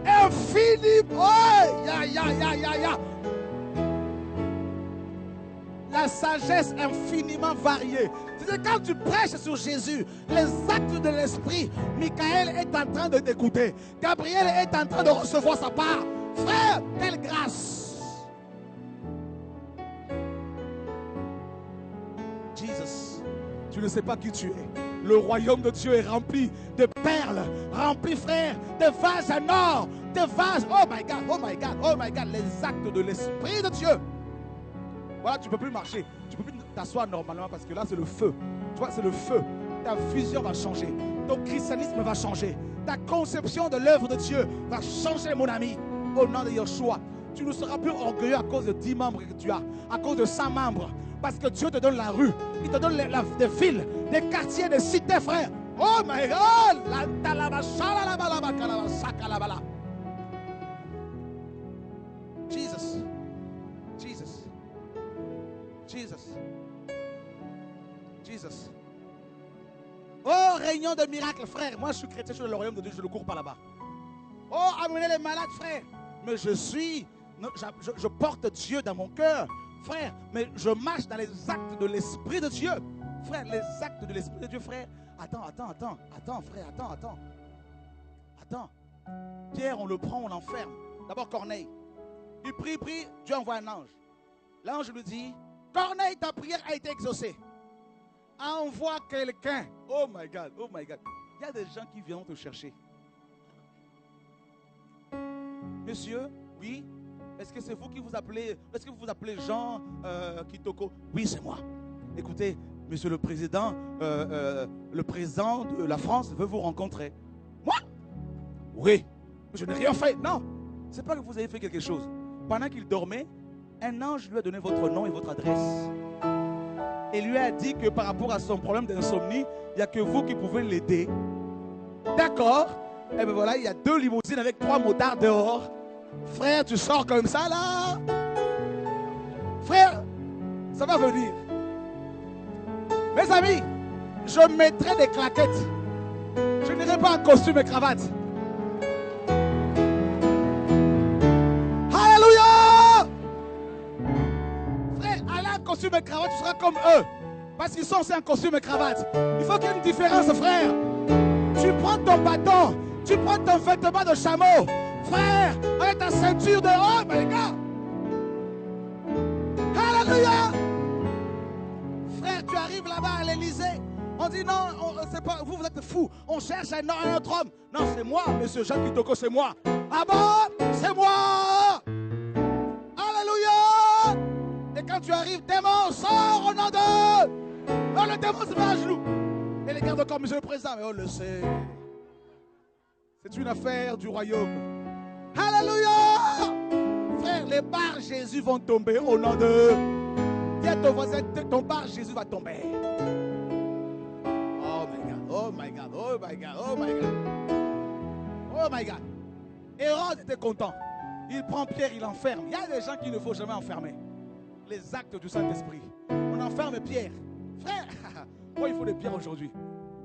infinie. Oh, ya. La sagesse infiniment variée. C'est quand tu prêches sur Jésus, les actes de l'esprit, Michael est en train de t'écouter. Gabriel est en train de recevoir sa part. Frère, quelle grâce. Jesus, tu ne sais pas qui tu es. Le royaume de Dieu est rempli de perles, rempli, frère, de vases en or, de vases. Oh my God, oh my God, oh my God, les actes de l'esprit de Dieu. Voilà, tu ne peux plus marcher. Tu peux plus t'asseoir normalement parce que là, c'est le feu. Tu vois, c'est le feu. Ta vision va changer. Ton christianisme va changer. Ta conception de l'œuvre de Dieu va changer, mon ami. Au nom de Yeshua. Tu ne seras plus orgueilleux à cause de 10 membres que tu as, à cause de 100 membres. Parce que Dieu te donne la rue, il te donne des villes, des quartiers, des cités, frère. Oh my God! Jesus. Jesus. Jesus. Jesus. Oh, réunion de miracles, frère. Moi, je suis chrétien, je suis dans le royaume de Dieu, je ne cours pas là-bas. Oh, amenez les malades, frère. Mais je porte Dieu dans mon cœur, frère. Mais je marche dans les actes de l'Esprit de Dieu. Frère, les actes de l'Esprit de Dieu, frère. Attends, frère, attends. Pierre, on le prend, on l'enferme. D'abord, Corneille. Il prie, Dieu envoie un ange. L'ange lui dit, Corneille, ta prière a été exaucée. Envoie quelqu'un. Oh my God. Il y a des gens qui viennent te chercher. Monsieur, oui. Est-ce que c'est vous qui vous appelez? Est-ce que vous vous appelez Jean Kitoko? Oui, c'est moi. Écoutez, monsieur le président de la France veut vous rencontrer. Moi? Oui. Je n'ai rien fait. Non. C'est pas que vous avez fait quelque chose. Pendant qu'il dormait, un ange lui a donné votre nom et votre adresse. Et lui a dit que par rapport à son problème d'insomnie, il n'y a que vous qui pouvez l'aider. D'accord? Et bien voilà, il y a 2 limousines avec 3 motards dehors. Frère, tu sors comme ça là? Frère, ça va venir. Mes amis, je mettrai des claquettes. Je n'irai pas en costume et cravate. Alléluia! Frère, allez en costume et cravate, tu seras comme eux. Parce qu'ils sont aussi en costume et cravate. Il faut qu'il y ait une différence, frère. Tu prends ton bâton, tu prends ton vêtement de chameau. Frère, avec ta ceinture de... Oh my God! Alléluia! Frère, tu arrives là-bas à l'Élysée. On dit non, c'est pas, vous êtes fous. On cherche un autre homme. Non, c'est moi, monsieur Jean Kitoko, c'est moi. Ah bon? C'est moi! Alléluia! Et quand tu arrives, démon, sors au nom de... Oh, le démon se met à genoux. Et les gardes comme monsieur le président, mais on le sait. C'est une affaire du royaume. Alléluia! Frère, les barres Jésus vont tomber au nom de... Dis à ton voisin, ton bar Jésus va tomber. Oh my God, oh my God, oh my God, oh my God. Oh my God. Hérode était content. Il prend Pierre, il l'enferme. Il y a des gens qu'il ne faut jamais enfermer. Les actes du Saint-Esprit. On enferme Pierre. Frère, oh, il faut des pierres aujourd'hui.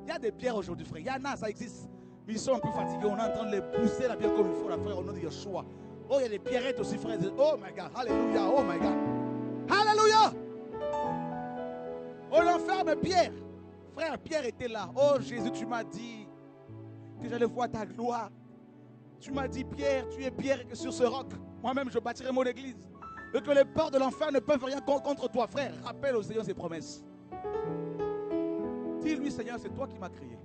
Il y a des pierres aujourd'hui, frère. Il y en a, ça existe. Mais ils sont un peu fatigués. On est en train de les pousser la pierre comme il faut, la frère, au nom de Yeshua. Oh, il y a des pierrettes aussi, frère. Oh my God, alléluia, oh my God. Alléluia. On enferme Pierre. Frère, Pierre était là. Oh Jésus, tu m'as dit que j'allais voir ta gloire. Tu m'as dit, Pierre, tu es Pierre, et que sur ce roc, moi-même, je bâtirai mon église. Et que les portes de l'enfer ne peuvent rien contre toi, frère. Rappelle au Seigneur ses promesses. Dis-lui, Seigneur, c'est toi qui m'as créé.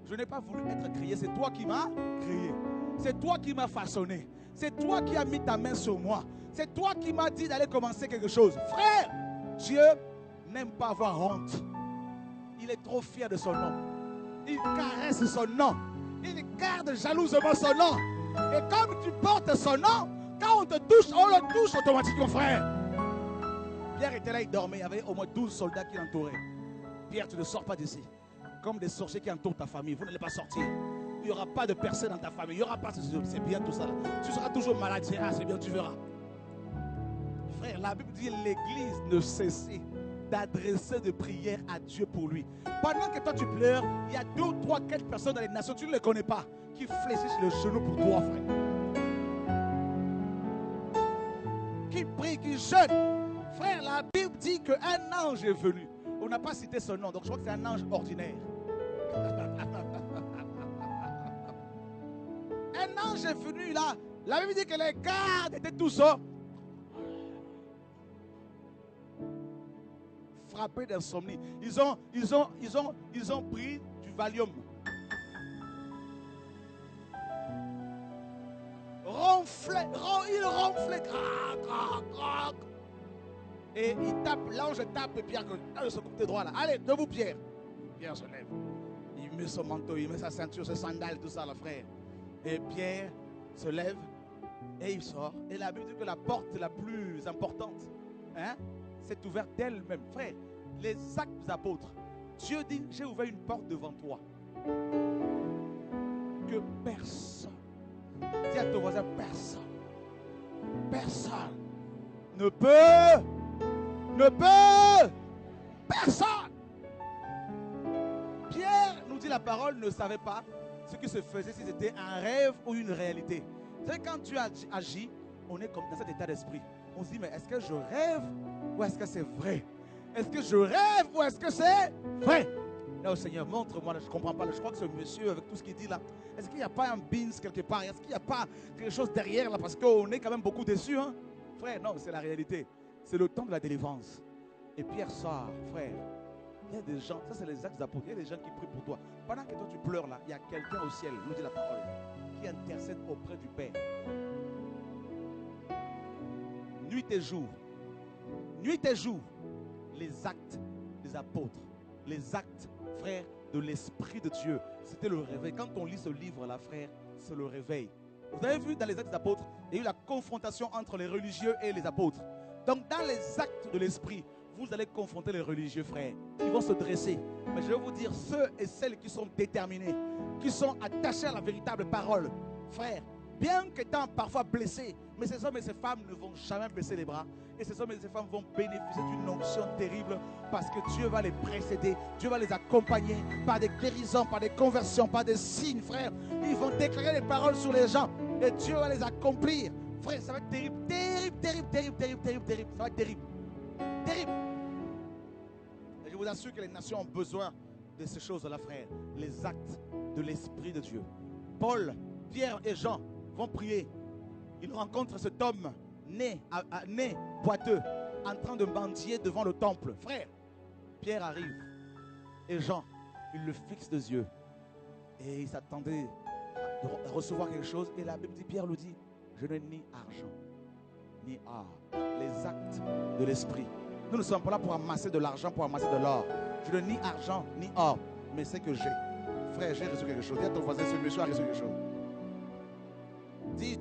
Je n'ai pas voulu être créé, c'est toi qui m'as créé. C'est toi qui m'as façonné. C'est toi qui as mis ta main sur moi. C'est toi qui m'as dit d'aller commencer quelque chose. Frère, Dieu n'aime pas avoir honte. Il est trop fier de son nom. Il caresse son nom. Il garde jalousement son nom. Et comme tu portes son nom, quand on te touche, on le touche automatiquement, frère. Pierre était là, il dormait. Il y avait au moins 12 soldats qui l'entouraient. Pierre, tu ne sors pas d'ici. Comme des sorciers qui entourent ta famille. Vous n'allez pas sortir. Il n'y aura pas de personne dans ta famille. Il n'y aura pas... C'est bien tout ça. Tu seras toujours malade. C'est bien, tu verras. Frère, la Bible dit l'église ne cesse d'adresser des prières à Dieu pour lui. Pendant que toi tu pleures, il y a 2 ou 3, 4 personnes dans les nations, tu ne les connais pas, qui fléchissent le genou pour toi, frère. Qui prie, qui jeûne. Frère, la Bible dit qu'un ange est venu. On n'a pas cité son nom, donc je crois que c'est un ange ordinaire. Un ange est venu là. La Bible dit que les gardes étaient tous frappés d'insomnie. Ils ont pris du Valium. Ils ronflaient. Et il tape, l'ange tape et Pierre, de ce côté droit là. Allez, debout Pierre. Pierre se lève. Il met son manteau, il met sa ceinture, ses sandales, tout ça, là, frère. Et Pierre se lève et il sort. Et la Bible dit que la porte la plus importante, hein, s'est ouverte d'elle-même. Frère, les actes des apôtres, Dieu dit, j'ai ouvert une porte devant toi. Que personne, dis à ton voisin, personne personne. Pierre, nous dit la parole, ne savait pas ce qui se faisait, si c'était un rêve ou une réalité. C'est quand tu agis, on est comme dans cet état d'esprit. On se dit, mais est-ce que je rêve ou est-ce que c'est vrai? Est-ce que je rêve ou est-ce que c'est vrai? Là, Seigneur, montre-moi, je ne comprends pas. Je crois que ce monsieur, avec tout ce qu'il dit là, est-ce qu'il n'y a pas un beans quelque part? Est-ce qu'il n'y a pas quelque chose derrière là? Parce qu'on est quand même beaucoup déçus, hein? Frère, non, c'est la réalité. C'est le temps de la délivrance. Et Pierre sort, frère. Il y a des gens, ça c'est les actes des apôtres, il y a des gens qui prient pour toi. Pendant que toi tu pleures là, il y a quelqu'un au ciel, nous dit la parole, qui intercède auprès du Père. Nuit et jour, les actes des apôtres, les actes, frère, de l'Esprit de Dieu. C'était le réveil. Quand on lit ce livre-là, frère, c'est le réveil. Vous avez vu dans les actes des apôtres, il y a eu la confrontation entre les religieux et les apôtres. Donc dans les actes de l'Esprit, vous allez confronter les religieux, frères. Ils vont se dresser. Mais je vais vous dire, ceux et celles qui sont déterminés, qui sont attachés à la véritable parole, frères, bien qu'étant parfois blessés, mais ces hommes et ces femmes ne vont jamais baisser les bras. Et ces hommes et ces femmes vont bénéficier d'une onction terrible parce que Dieu va les précéder, Dieu va les accompagner par des guérisons, par des conversions, par des signes, frères. Ils vont déclarer les paroles sur les gens et Dieu va les accomplir. Frère, ça va être terrible, terrible. Ça va être terrible. Et je vous assure que les nations ont besoin de ces choses-là, frère. Les actes de l'Esprit de Dieu. Paul, Pierre et Jean vont prier. Ils rencontrent cet homme né boiteux, en train de mendier devant le temple. Frère, Pierre arrive et Jean, il le fixe des yeux. Et il s'attendait à recevoir quelque chose. Et la Bible dit, Pierre lui dit, je n'ai ni argent, ni or. Les actes de l'Esprit. Nous ne sommes pas là pour amasser de l'argent, pour amasser de l'or. Je n'ai ni argent, ni or. Mais c'est que j'ai. Frère, j'ai reçu quelque chose. Dis à ton voisin, ce monsieur a reçu quelque chose. Dis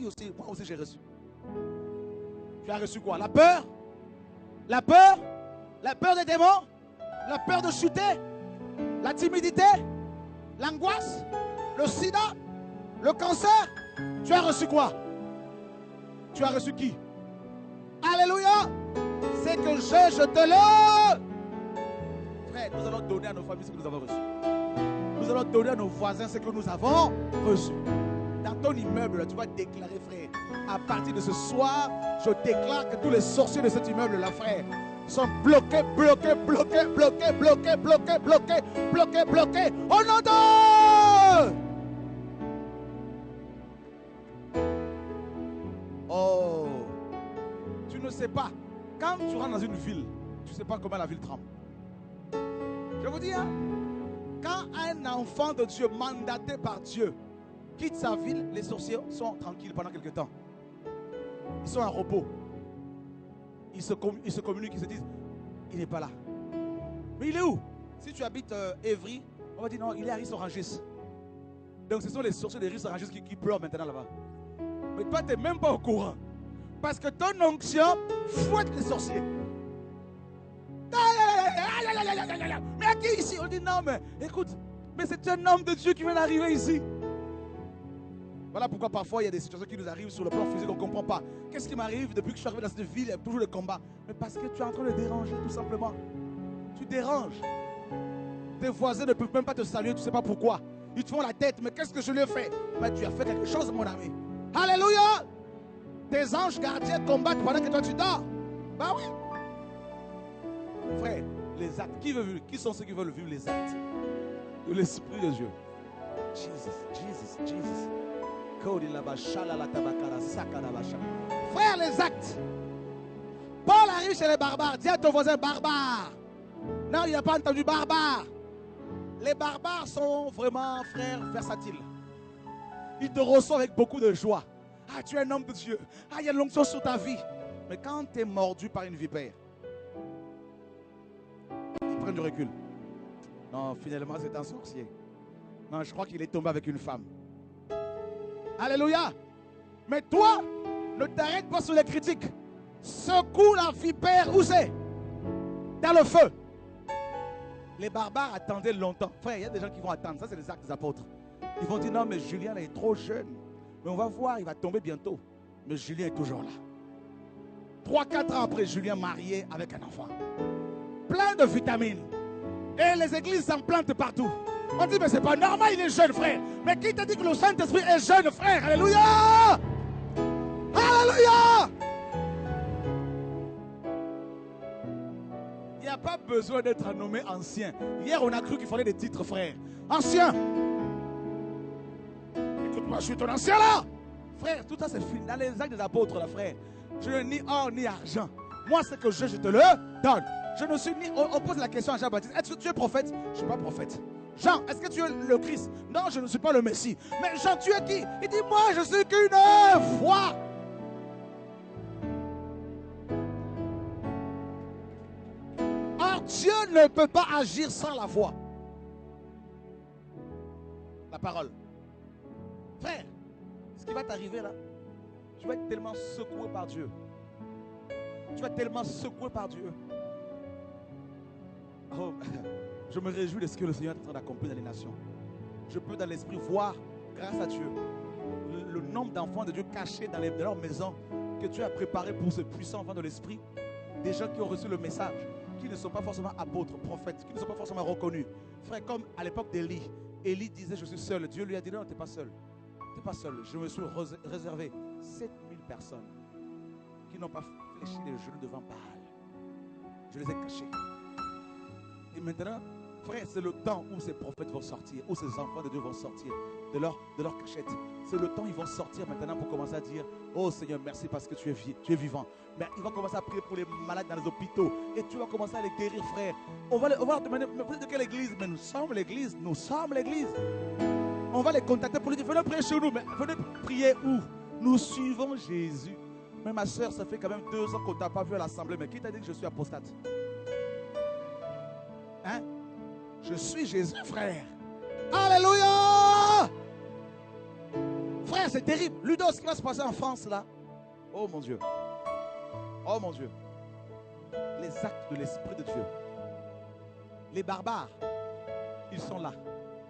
aussi, moi aussi j'ai reçu. Tu as reçu quoi? La peur? La peur? La peur des démons? La peur de chuter? La timidité? L'angoisse? Le sida? Le cancer? Tu as reçu quoi? Tu as reçu qui? Alléluia! C'est que je te le... Frère, nous allons donner à nos familles ce que nous avons reçu. Nous allons donner à nos voisins ce que nous avons reçu. Dans ton immeuble, tu vas déclarer, frère, à partir de ce soir, je déclare que tous les sorciers de cet immeuble-là, frère, sont bloqués. Au nom de... Oh, tu ne sais pas. Quand tu rentres dans une ville, tu ne sais pas comment la ville tremble. Je vous dis, hein, quand un enfant de Dieu, mandaté par Dieu, quitte sa ville, les sorciers sont tranquilles pendant quelque temps. Ils sont en repos. Ils se communiquent, ils se disent, il n'est pas là. Mais il est où? Si tu habites Évry, on va dire non, il est à Ris-Orangis. Donc ce sont les sorciers de Ris-Orangis qui pleurent maintenant là-bas. Mais toi, tu n'es même pas au courant. Parce que ton onction fouette les sorciers. Mais à qui ici? On dit non, mais écoute, mais c'est un homme de Dieu qui vient d'arriver ici. Voilà pourquoi parfois il y a des situations qui nous arrivent sur le plan physique, on ne comprend pas. Qu'est-ce qui m'arrive depuis que je suis arrivé dans cette ville? Il y a toujours des combats. Mais parce que tu es en train de déranger, tout simplement. Tu déranges. Tes voisins ne peuvent même pas te saluer, tu ne sais pas pourquoi. Ils te font la tête, mais qu'est-ce que je lui ai fait? Mais tu as fait quelque chose, mon ami. Alléluia! Tes anges gardiens combattent pendant que toi tu dors. Bah oui. Frère, les actes. Qui sont ceux qui veulent vivre les actes de l'Esprit de Dieu? Jesus. Frère, les actes. Paul arrive chez les barbares. Dis à ton voisin, barbare. Non, il n'a pas entendu barbare. Les barbares sont vraiment, frères, versatiles. Ils te reçoivent avec beaucoup de joie. Ah, tu es un homme de Dieu. Ah, il y a l'onction sur ta vie. Mais quand tu es mordu par une vipère, ils prennent du recul. Non, finalement, c'est un sorcier. Non, je crois qu'il est tombé avec une femme. Alléluia. Mais toi, ne t'arrête pas sur les critiques. Secoue la vipère. Où c'est? Dans le feu. Les barbares attendaient longtemps. Frère, il y a des gens qui vont attendre. Ça, c'est les actes des apôtres. Ils vont dire, non, mais Julien là, est trop jeune. Mais on va voir, il va tomber bientôt. Mais Julien est toujours là. 3-4 ans après, Julien marié avec un enfant. Plein de vitamines. Et les églises s'en plantent partout. On dit, mais c'est pas normal, il est jeune, frère. Mais qui t'a dit que le Saint-Esprit est jeune, frère? Alléluia! Alléluia! Il n'y a pas besoin d'être nommé ancien. Hier, on a cru qu'il fallait des titres, frère. Ancien. Écoute-moi, je suis ton ancien là. Frère, tout ça c'est fini. Dans les actes des apôtres, là, frère. Je n'ai ni or ni argent. Moi, c'est que je te le donne. Je ne suis ni. On pose la question à Jean-Baptiste. Est-ce que tu es prophète? Je ne suis pas prophète. Jean, est-ce que tu es le Christ? Non, je ne suis pas le Messie. Mais Jean, tu es qui? Il dit, moi, je suis qu'une foi. Or, Dieu ne peut pas agir sans la foi. La parole. Frère, ce qui va t'arriver là, tu vas être tellement secoué par Dieu. Tu vas être tellement secoué par Dieu. Oh, je me réjouis de ce que le Seigneur est en train d'accomplir dans les nations. Je peux dans l'esprit voir, grâce à Dieu, le nombre d'enfants de Dieu cachés dans leur maison que Dieu a préparé pour ce puissant enfant de l'esprit. Des gens qui ont reçu le message, qui ne sont pas forcément apôtres, prophètes, qui ne sont pas forcément reconnus. Frère, comme à l'époque d'Élie, Élie disait, je suis seul. Dieu lui a dit, non, tu n'es pas seul. Tu n'es pas seul. Je me suis réservé 7000 personnes qui n'ont pas fléchi les genoux devant Baal. Je les ai cachés. Et maintenant, frère, c'est le temps où ces prophètes vont sortir, où ces enfants de Dieu vont sortir de leur cachette. C'est le temps où ils vont sortir maintenant pour commencer à dire, oh Seigneur, merci parce que tu es vivant. Mais ils vont commencer à prier pour les malades dans les hôpitaux. Et tu vas commencer à les guérir, frère. On va leur demander, mais vous êtes de quelle église? Mais nous sommes l'église, nous sommes l'église. On va les contacter pour lui dire, venez prier chez nous. Mais venez prier où? Nous suivons Jésus. Mais ma soeur, ça fait quand même 2 ans qu'on ne t'a pas vu à l'assemblée. Mais qui t'a dit que je suis apostate? Hein? Je suis Jésus, frère. Alléluia! Frère, c'est terrible. Ludo, ce qui va se passer en France là. Oh mon Dieu. Oh mon Dieu. Les actes de l'Esprit de Dieu. Les barbares, ils sont là.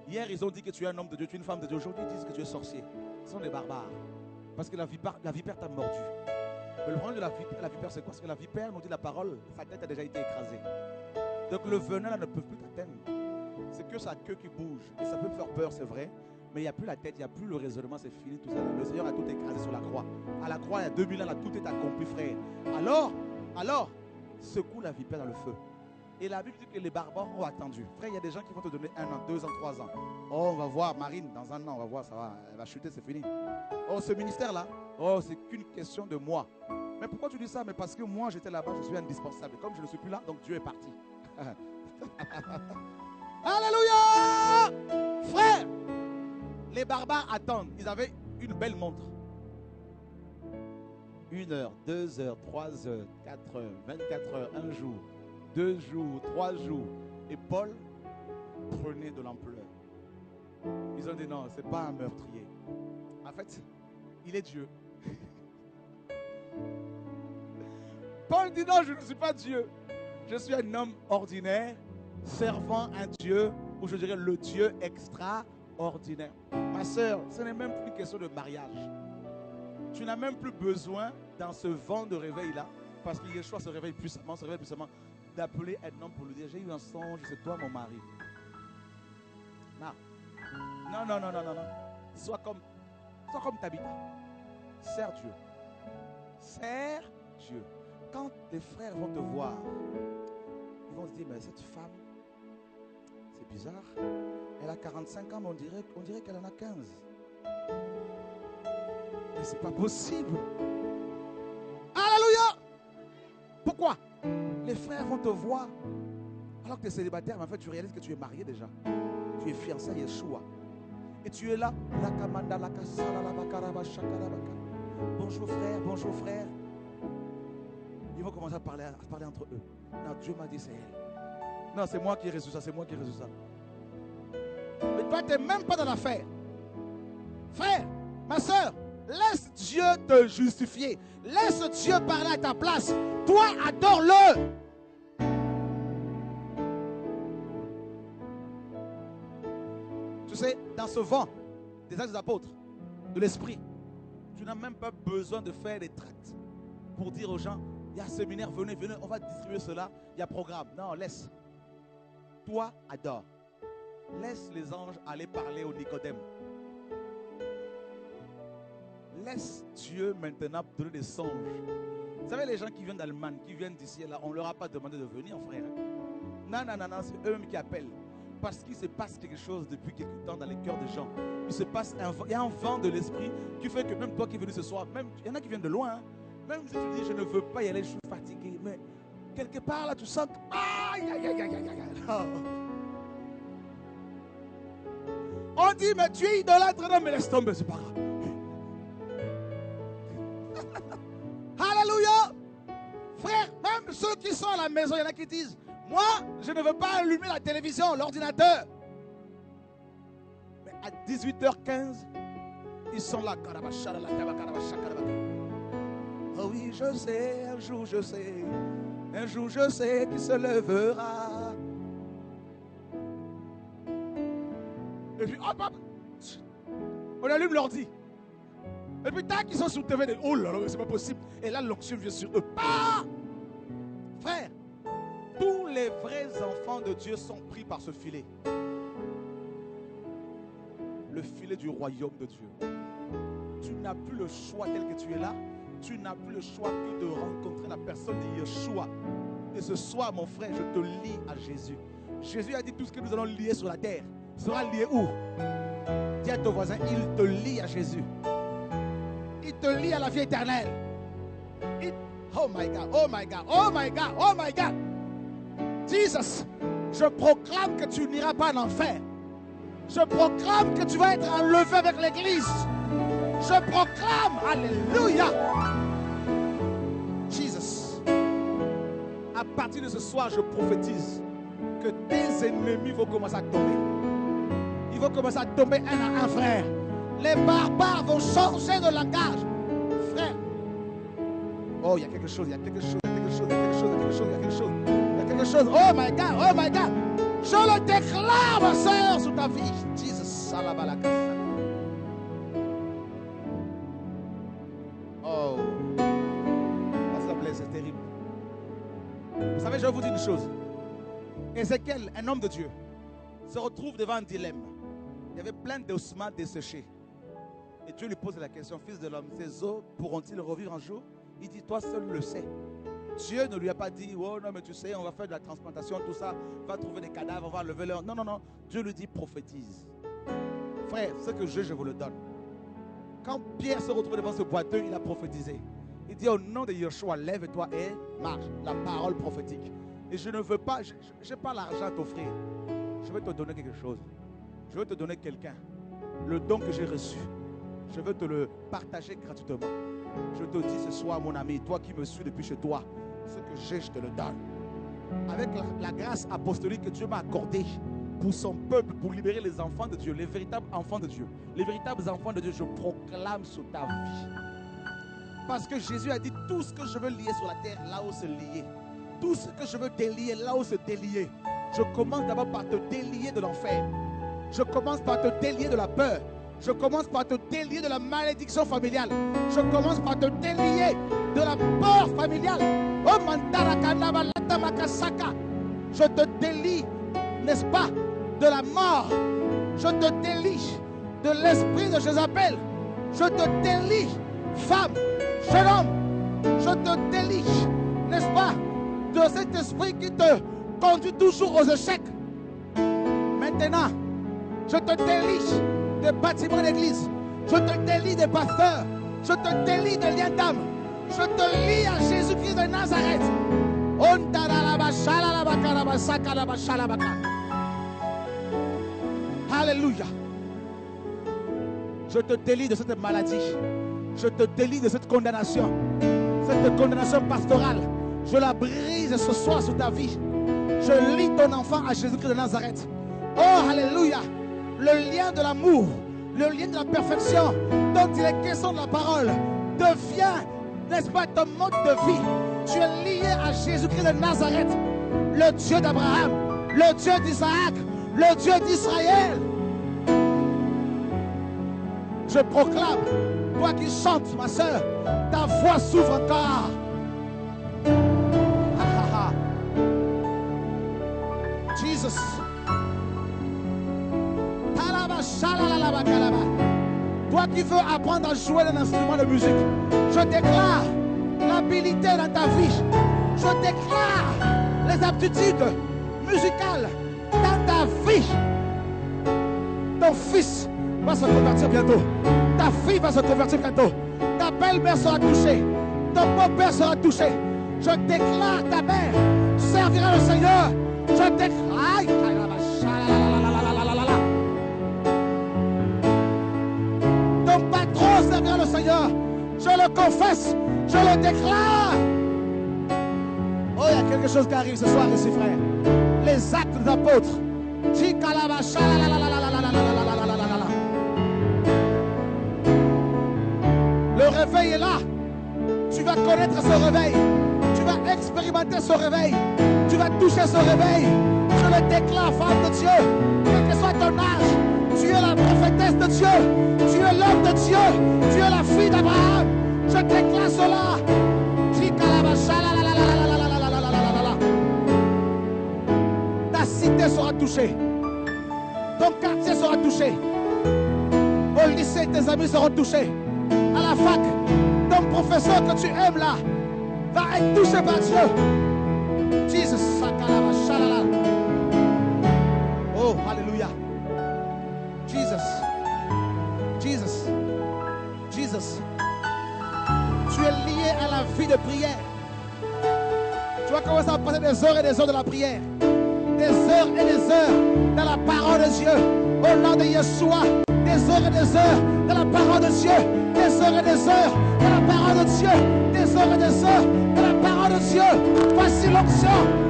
Hier, ils ont dit que tu es un homme de Dieu, tu es une femme de Dieu. Aujourd'hui, ils disent que tu es sorcier. Ce sont des barbares. Parce que la vipère t'a mordu. Mais le problème de la vipère, c'est quoi? Parce que la vipère, nous dit la parole, sa tête a déjà été écrasée. Donc le venin là ne peut plus t'atteindre. C'est que sa queue qui bouge. Et ça peut faire peur, c'est vrai. Mais il n'y a plus la tête, il n'y a plus le raisonnement, c'est fini tout ça. Le Seigneur a tout écrasé sur la croix. À la croix, il y a 2000 ans, là, tout est accompli, frère. Alors, secoue la vipère dans le feu. Et la Bible dit que les barbares ont attendu. Frère, il y a des gens qui vont te donner 1 an, 2 ans, 3 ans. Oh, on va voir Marine, dans 1 an, on va voir, ça va, elle va chuter, c'est fini. Oh, ce ministère-là, oh, c'est qu'une question de moi. Mais pourquoi tu dis ça? Mais parce que moi, j'étais là-bas, je suis indispensable. Comme je ne suis plus là, donc Dieu est parti. Alléluia! Frère, les barbares attendent. Ils avaient une belle montre. 1 heure, 2 heures, 3 heures, 4 heures, 24 heures, 1 jour, 2 jours, 3 jours. Et Paul prenait de l'ampleur. Ils ont dit non, c'est pas un meurtrier. En fait, il est Dieu. Paul dit non, je ne suis pas Dieu. Je suis un homme ordinaire, servant un Dieu, ou je dirais le Dieu extraordinaire. Ma soeur, ce n'est même plus une question de mariage. Tu n'as même plus besoin, dans ce vent de réveil-là, parce que Yeshua se réveille puissamment, d'appeler un homme pour lui dire, j'ai eu un songe, c'est toi mon mari. Non. Sois comme Tabitha. Sers Dieu. Sers Dieu. Quand tes frères vont te voir, ils vont se dire, mais cette femme, c'est bizarre. Elle a 45 ans, mais on dirait qu'elle en a 15. Mais c'est pas possible. Alléluia! Pourquoi? Les frères vont te voir, alors que tu es célibataire, mais en fait tu réalises que tu es marié déjà. Tu es fiancé à Yeshua. Et tu es là. Bonjour frère, bonjour frère. Ils vont commencer à parler entre eux. Non, Dieu m'a dit c'est elle. Non, c'est moi qui ai résolu ça, c'est moi qui ai résolu ça. Mais toi, tu n'es même pas dans l'affaire. Frère, ma soeur, laisse Dieu te justifier. Laisse Dieu parler à ta place. Toi, adore-le. Tu sais, dans ce vent des actes des apôtres, de l'esprit, tu n'as même pas besoin de faire des tracts pour dire aux gens, il y a un séminaire, venez, on va distribuer cela, il y a programme. Non, laisse. Toi, adore. Laisse les anges aller parler au Nicodème. Laisse Dieu maintenant donner des songes. Vous savez, les gens qui viennent d'Allemagne, qui viennent d'ici et là, on ne leur a pas demandé de venir, frère. Non, c'est eux-mêmes qui appellent. Parce qu'il se passe quelque chose depuis quelque temps dans les cœurs des gens. Il y a un vent de l'esprit qui fait que même toi qui es venu ce soir, même, il y en a qui viennent de loin, hein, même si tu dis je ne veux pas y aller, je suis fatigué, mais quelque part là tu sens que on dit mais tu es idolâtre, non mais laisse tomber, c'est pas grave. Alléluia. Frère, même ceux qui sont à la maison, il y en a qui disent moi je ne veux pas allumer la télévision, l'ordinateur. Mais à 18h15 ils sont là. Oh oui, je sais, un jour je sais qu'il se lèvera. Et puis, hop, on allume l'ordi. Et puis, tac, ils sont sur TV. Oh là là, c'est pas possible. Et là, l'onction vient sur eux. Ah! Frère, tous les vrais enfants de Dieu sont pris par ce filet. Le filet du royaume de Dieu. Tu n'as plus le choix tel que tu es là. Tu n'as plus le choix que de rencontrer la personne de Yeshua. Et ce soir, mon frère, je te lie à Jésus. Jésus a dit tout ce que nous allons lier sur la terre sera lié où? Dis à ton voisin, il te lie à Jésus. Il te lie à la vie éternelle. Oh my God, oh my God, oh my God, oh my God. Jesus, je proclame que tu n'iras pas en enfer. Je proclame que tu vas être enlevé avec l'église. Je proclame, alléluia. Jesus, à partir de ce soir, je prophétise que tes ennemis vont commencer à tomber. Ils vont commencer à tomber un à un, frère. Les barbares vont changer de langage. Frère. Oh, il y a quelque chose, il y a quelque chose, il y a quelque chose, il y a quelque chose, il y a quelque chose, il y a quelque chose. Il y a quelque chose. Oh my God, oh my God. Je le déclare, ma soeur, sur ta vie. Jesus, salabalaka. Oh. C'est terrible. Vous savez, je vais vous dire une chose. Ézéchiel, un homme de Dieu, se retrouve devant un dilemme. Il y avait plein d'ossements desséchés. Et Dieu lui pose la question, fils de l'homme, ces os pourront-ils revivre un jour? Il dit, toi seul le sais. Dieu ne lui a pas dit, oh non mais tu sais, on va faire de la transplantation, tout ça, on va trouver des cadavres, on va lever leur... Non, non, non. Dieu lui dit, prophétise. Frère, ce que je vous le donne. Quand Pierre se retrouve devant ce boiteux, il a prophétisé. Il dit, au nom de Yeshua, lève-toi et marche. La parole prophétique. Et je ne veux pas, je n'ai pas l'argent à t'offrir. Je vais te donner quelque chose. Je vais te donner quelqu'un. Le don que j'ai reçu, je veux te le partager gratuitement. Je te dis ce soir, mon ami, toi qui me suis depuis chez toi, ce que j'ai, je te le donne. Avec la grâce apostolique que Dieu m'a accordée pour son peuple, pour libérer les enfants de Dieu, les véritables enfants de Dieu, les véritables enfants de Dieu, je proclame sur ta vie. Parce que Jésus a dit, tout ce que je veux lier sur la terre, là-haut se lier. Tout ce que je veux délier, là-haut se délier. Je commence d'abord par te délier de l'enfer. Je commence par te délier de la peur. Je commence par te délier de la malédiction familiale. Je commence par te délier de la peur familiale. Oh Mandarakandaba Latamakasaka. Je te délie, n'est-ce pas, de la mort. Je te délie de l'esprit de Jézabel. Je te délie, femme, jeune homme. Je te délie, n'est-ce pas, de cet esprit qui te conduit toujours aux échecs. Maintenant, je te délie des bâtiments d'église. Je te délie des pasteurs. Je te délie des liens d'âme. Je te lie à Jésus-Christ de Nazareth. Alléluia. Je te délie de cette maladie. Je te délie de cette condamnation. Cette condamnation pastorale. Je la brise ce soir sur ta vie. Je lie ton enfant à Jésus-Christ de Nazareth. Oh, alléluia. Le lien de l'amour, le lien de la perfection dont il est question de la parole devient, n'est-ce pas, ton mode de vie. Tu es lié à Jésus-Christ de Nazareth, le Dieu d'Abraham, le Dieu d'Isaac, le Dieu d'Israël. Je proclame, toi qui chantes, ma soeur, ta voix s'ouvre encore. Jesus. Toi qui veux apprendre à jouer un instrument de musique, je déclare l'habilité dans ta vie. Je déclare les aptitudes musicales dans ta vie. Ton fils va se convertir bientôt. Ta fille va se convertir bientôt. Ta belle-mère sera touchée. Ton beau-père sera touché. Je déclare ta mère servira le Seigneur. Je déclare. Ton patron servira le Seigneur. Je le confesse. Je le déclare. Oh, il y a quelque chose qui arrive ce soir ici, frère. Les actes des apôtres. Le réveil est là. Tu vas connaître ce réveil. Tu vas expérimenter ce réveil. Tu vas toucher ce réveil. Je le déclare, femme de Dieu. Quel que soit ton âge, tu es la prophétesse de Dieu. Tu es l'homme de Dieu. Tu es la fille d'Abraham. Je déclare cela. Ta cité sera touchée. Ton quartier sera touché. Au lycée, tes amis seront touchés. À la fac, ton professeur que tu aimes là va être touché par Dieu. Jesus. Oh, alléluia. Jesus. Jesus. Jesus. Tu es lié à la vie de prière. Tu vas commencer à passer des heures et des heures de la prière. Des heures et des heures dans la parole de Dieu. Au nom de Yeshua. Des heures et des heures dans la parole de Dieu. Des heures et des heures dans la parole de Dieu. Des heures et des heures dans la parole de Dieu. Voici l'onction.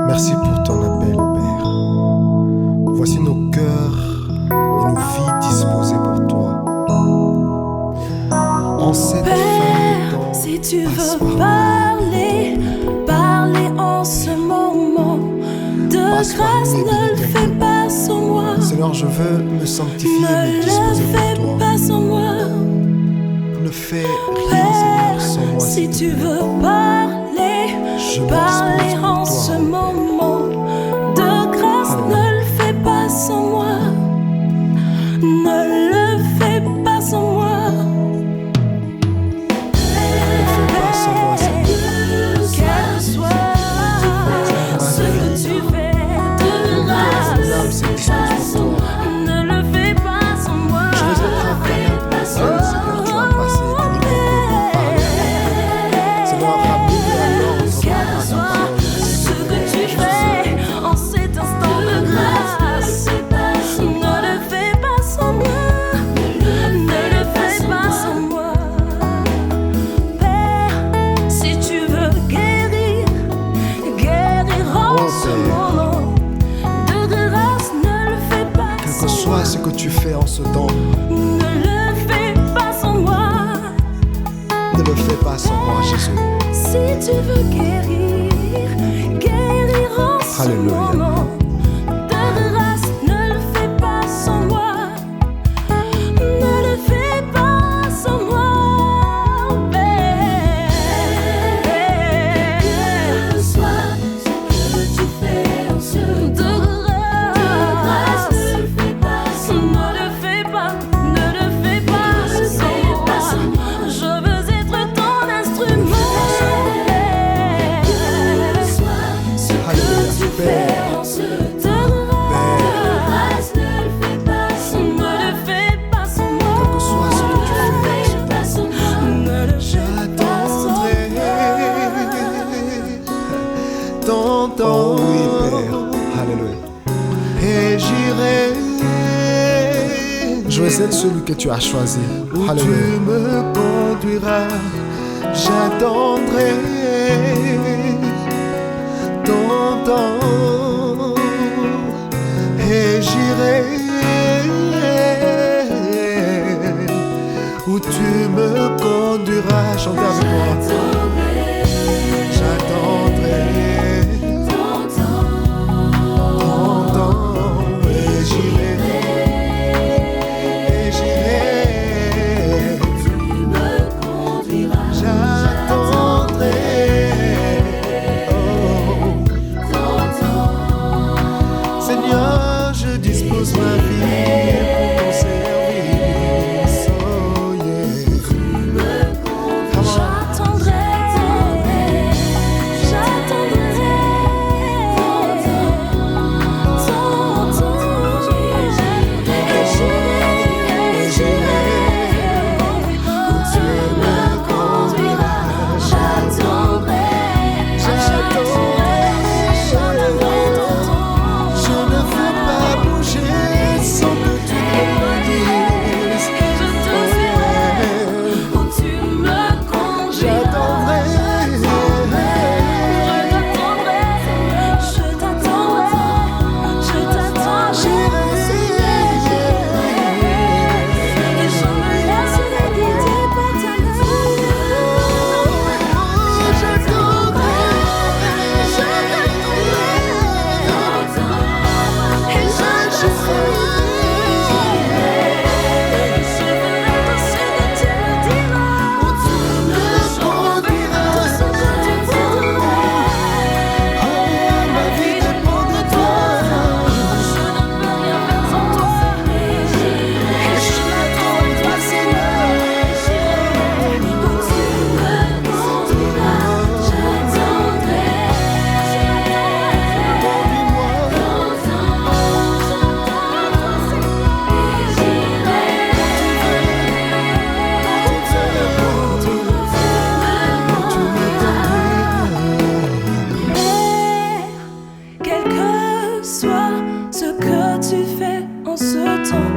Merci pour ton appel, Père. Voici nos cœurs et nos vies disposées pour toi. En cette Père, fin de temps, si tu passe veux par parler, parler en ce moment. De Passe par grâce, nous et ne le bénis fais pas sans moi. nous. Seigneur, je veux me sanctifier et me Ne le disposer fais pour toi. pas sans moi. Ne fais rien, Seigneur, Père, sans moi. si s'il te tu plaît. veux parler, Je me parler dispose en pour ce toi. moment. De grâce, ne le fais pas sans moi. Ne le fais pas sans moi. Ne fais pas sans moi, Seigneur. Quel que soit ce que tu fais, de grâce, Mon âme se dispose pour toi. ne le fais pas sans moi. Je veux être un canal pour lequel, Seigneur, tu as passé des miracles pour parler. Seigneur, rappelle-moi alors Quel que soit ce que tu fais en cet instant de grâce, ne le fais pas sans moi. Ne le fais pas sans moi. Père, si tu veux guérir, guérir en Oh, ce Père. moment. De grâce, ne le fais pas Quel que sans soit moi. ce que tu fais en ce temps, Ne le fais pas sans moi. ne le fais pas sans moi, Jésus. Si tu veux guérir, guérir en ce Alléluia. moment. De grâce, ne le fais pas sans moi. Ne le fais pas sans moi, Père. Quel que soit ce que tu fais en ce de grâce, ne le fais pas sans moi. Ne le fais pas sans moi. Je veux être ton instrument. Ce que Alléluia, tu Père. fais t'entends. Oh oui, Père. Alléluia. Et j'irai Joël, celui que tu as choisi. où tu Alléluia. me conduiras. J'attendrai ton temps et j'irai où tu me conduiras. Chantez avec moi. J'attendrai ton temps et j'irai j'attendrai. Seigneur, je dispose ma vie pour ton service. Oh yeah. Come on. J'attendrai, Je ne veux pas bouger sans que tu me le dises. J'attendrai. Quel que soit ce que tu fais en ce temps,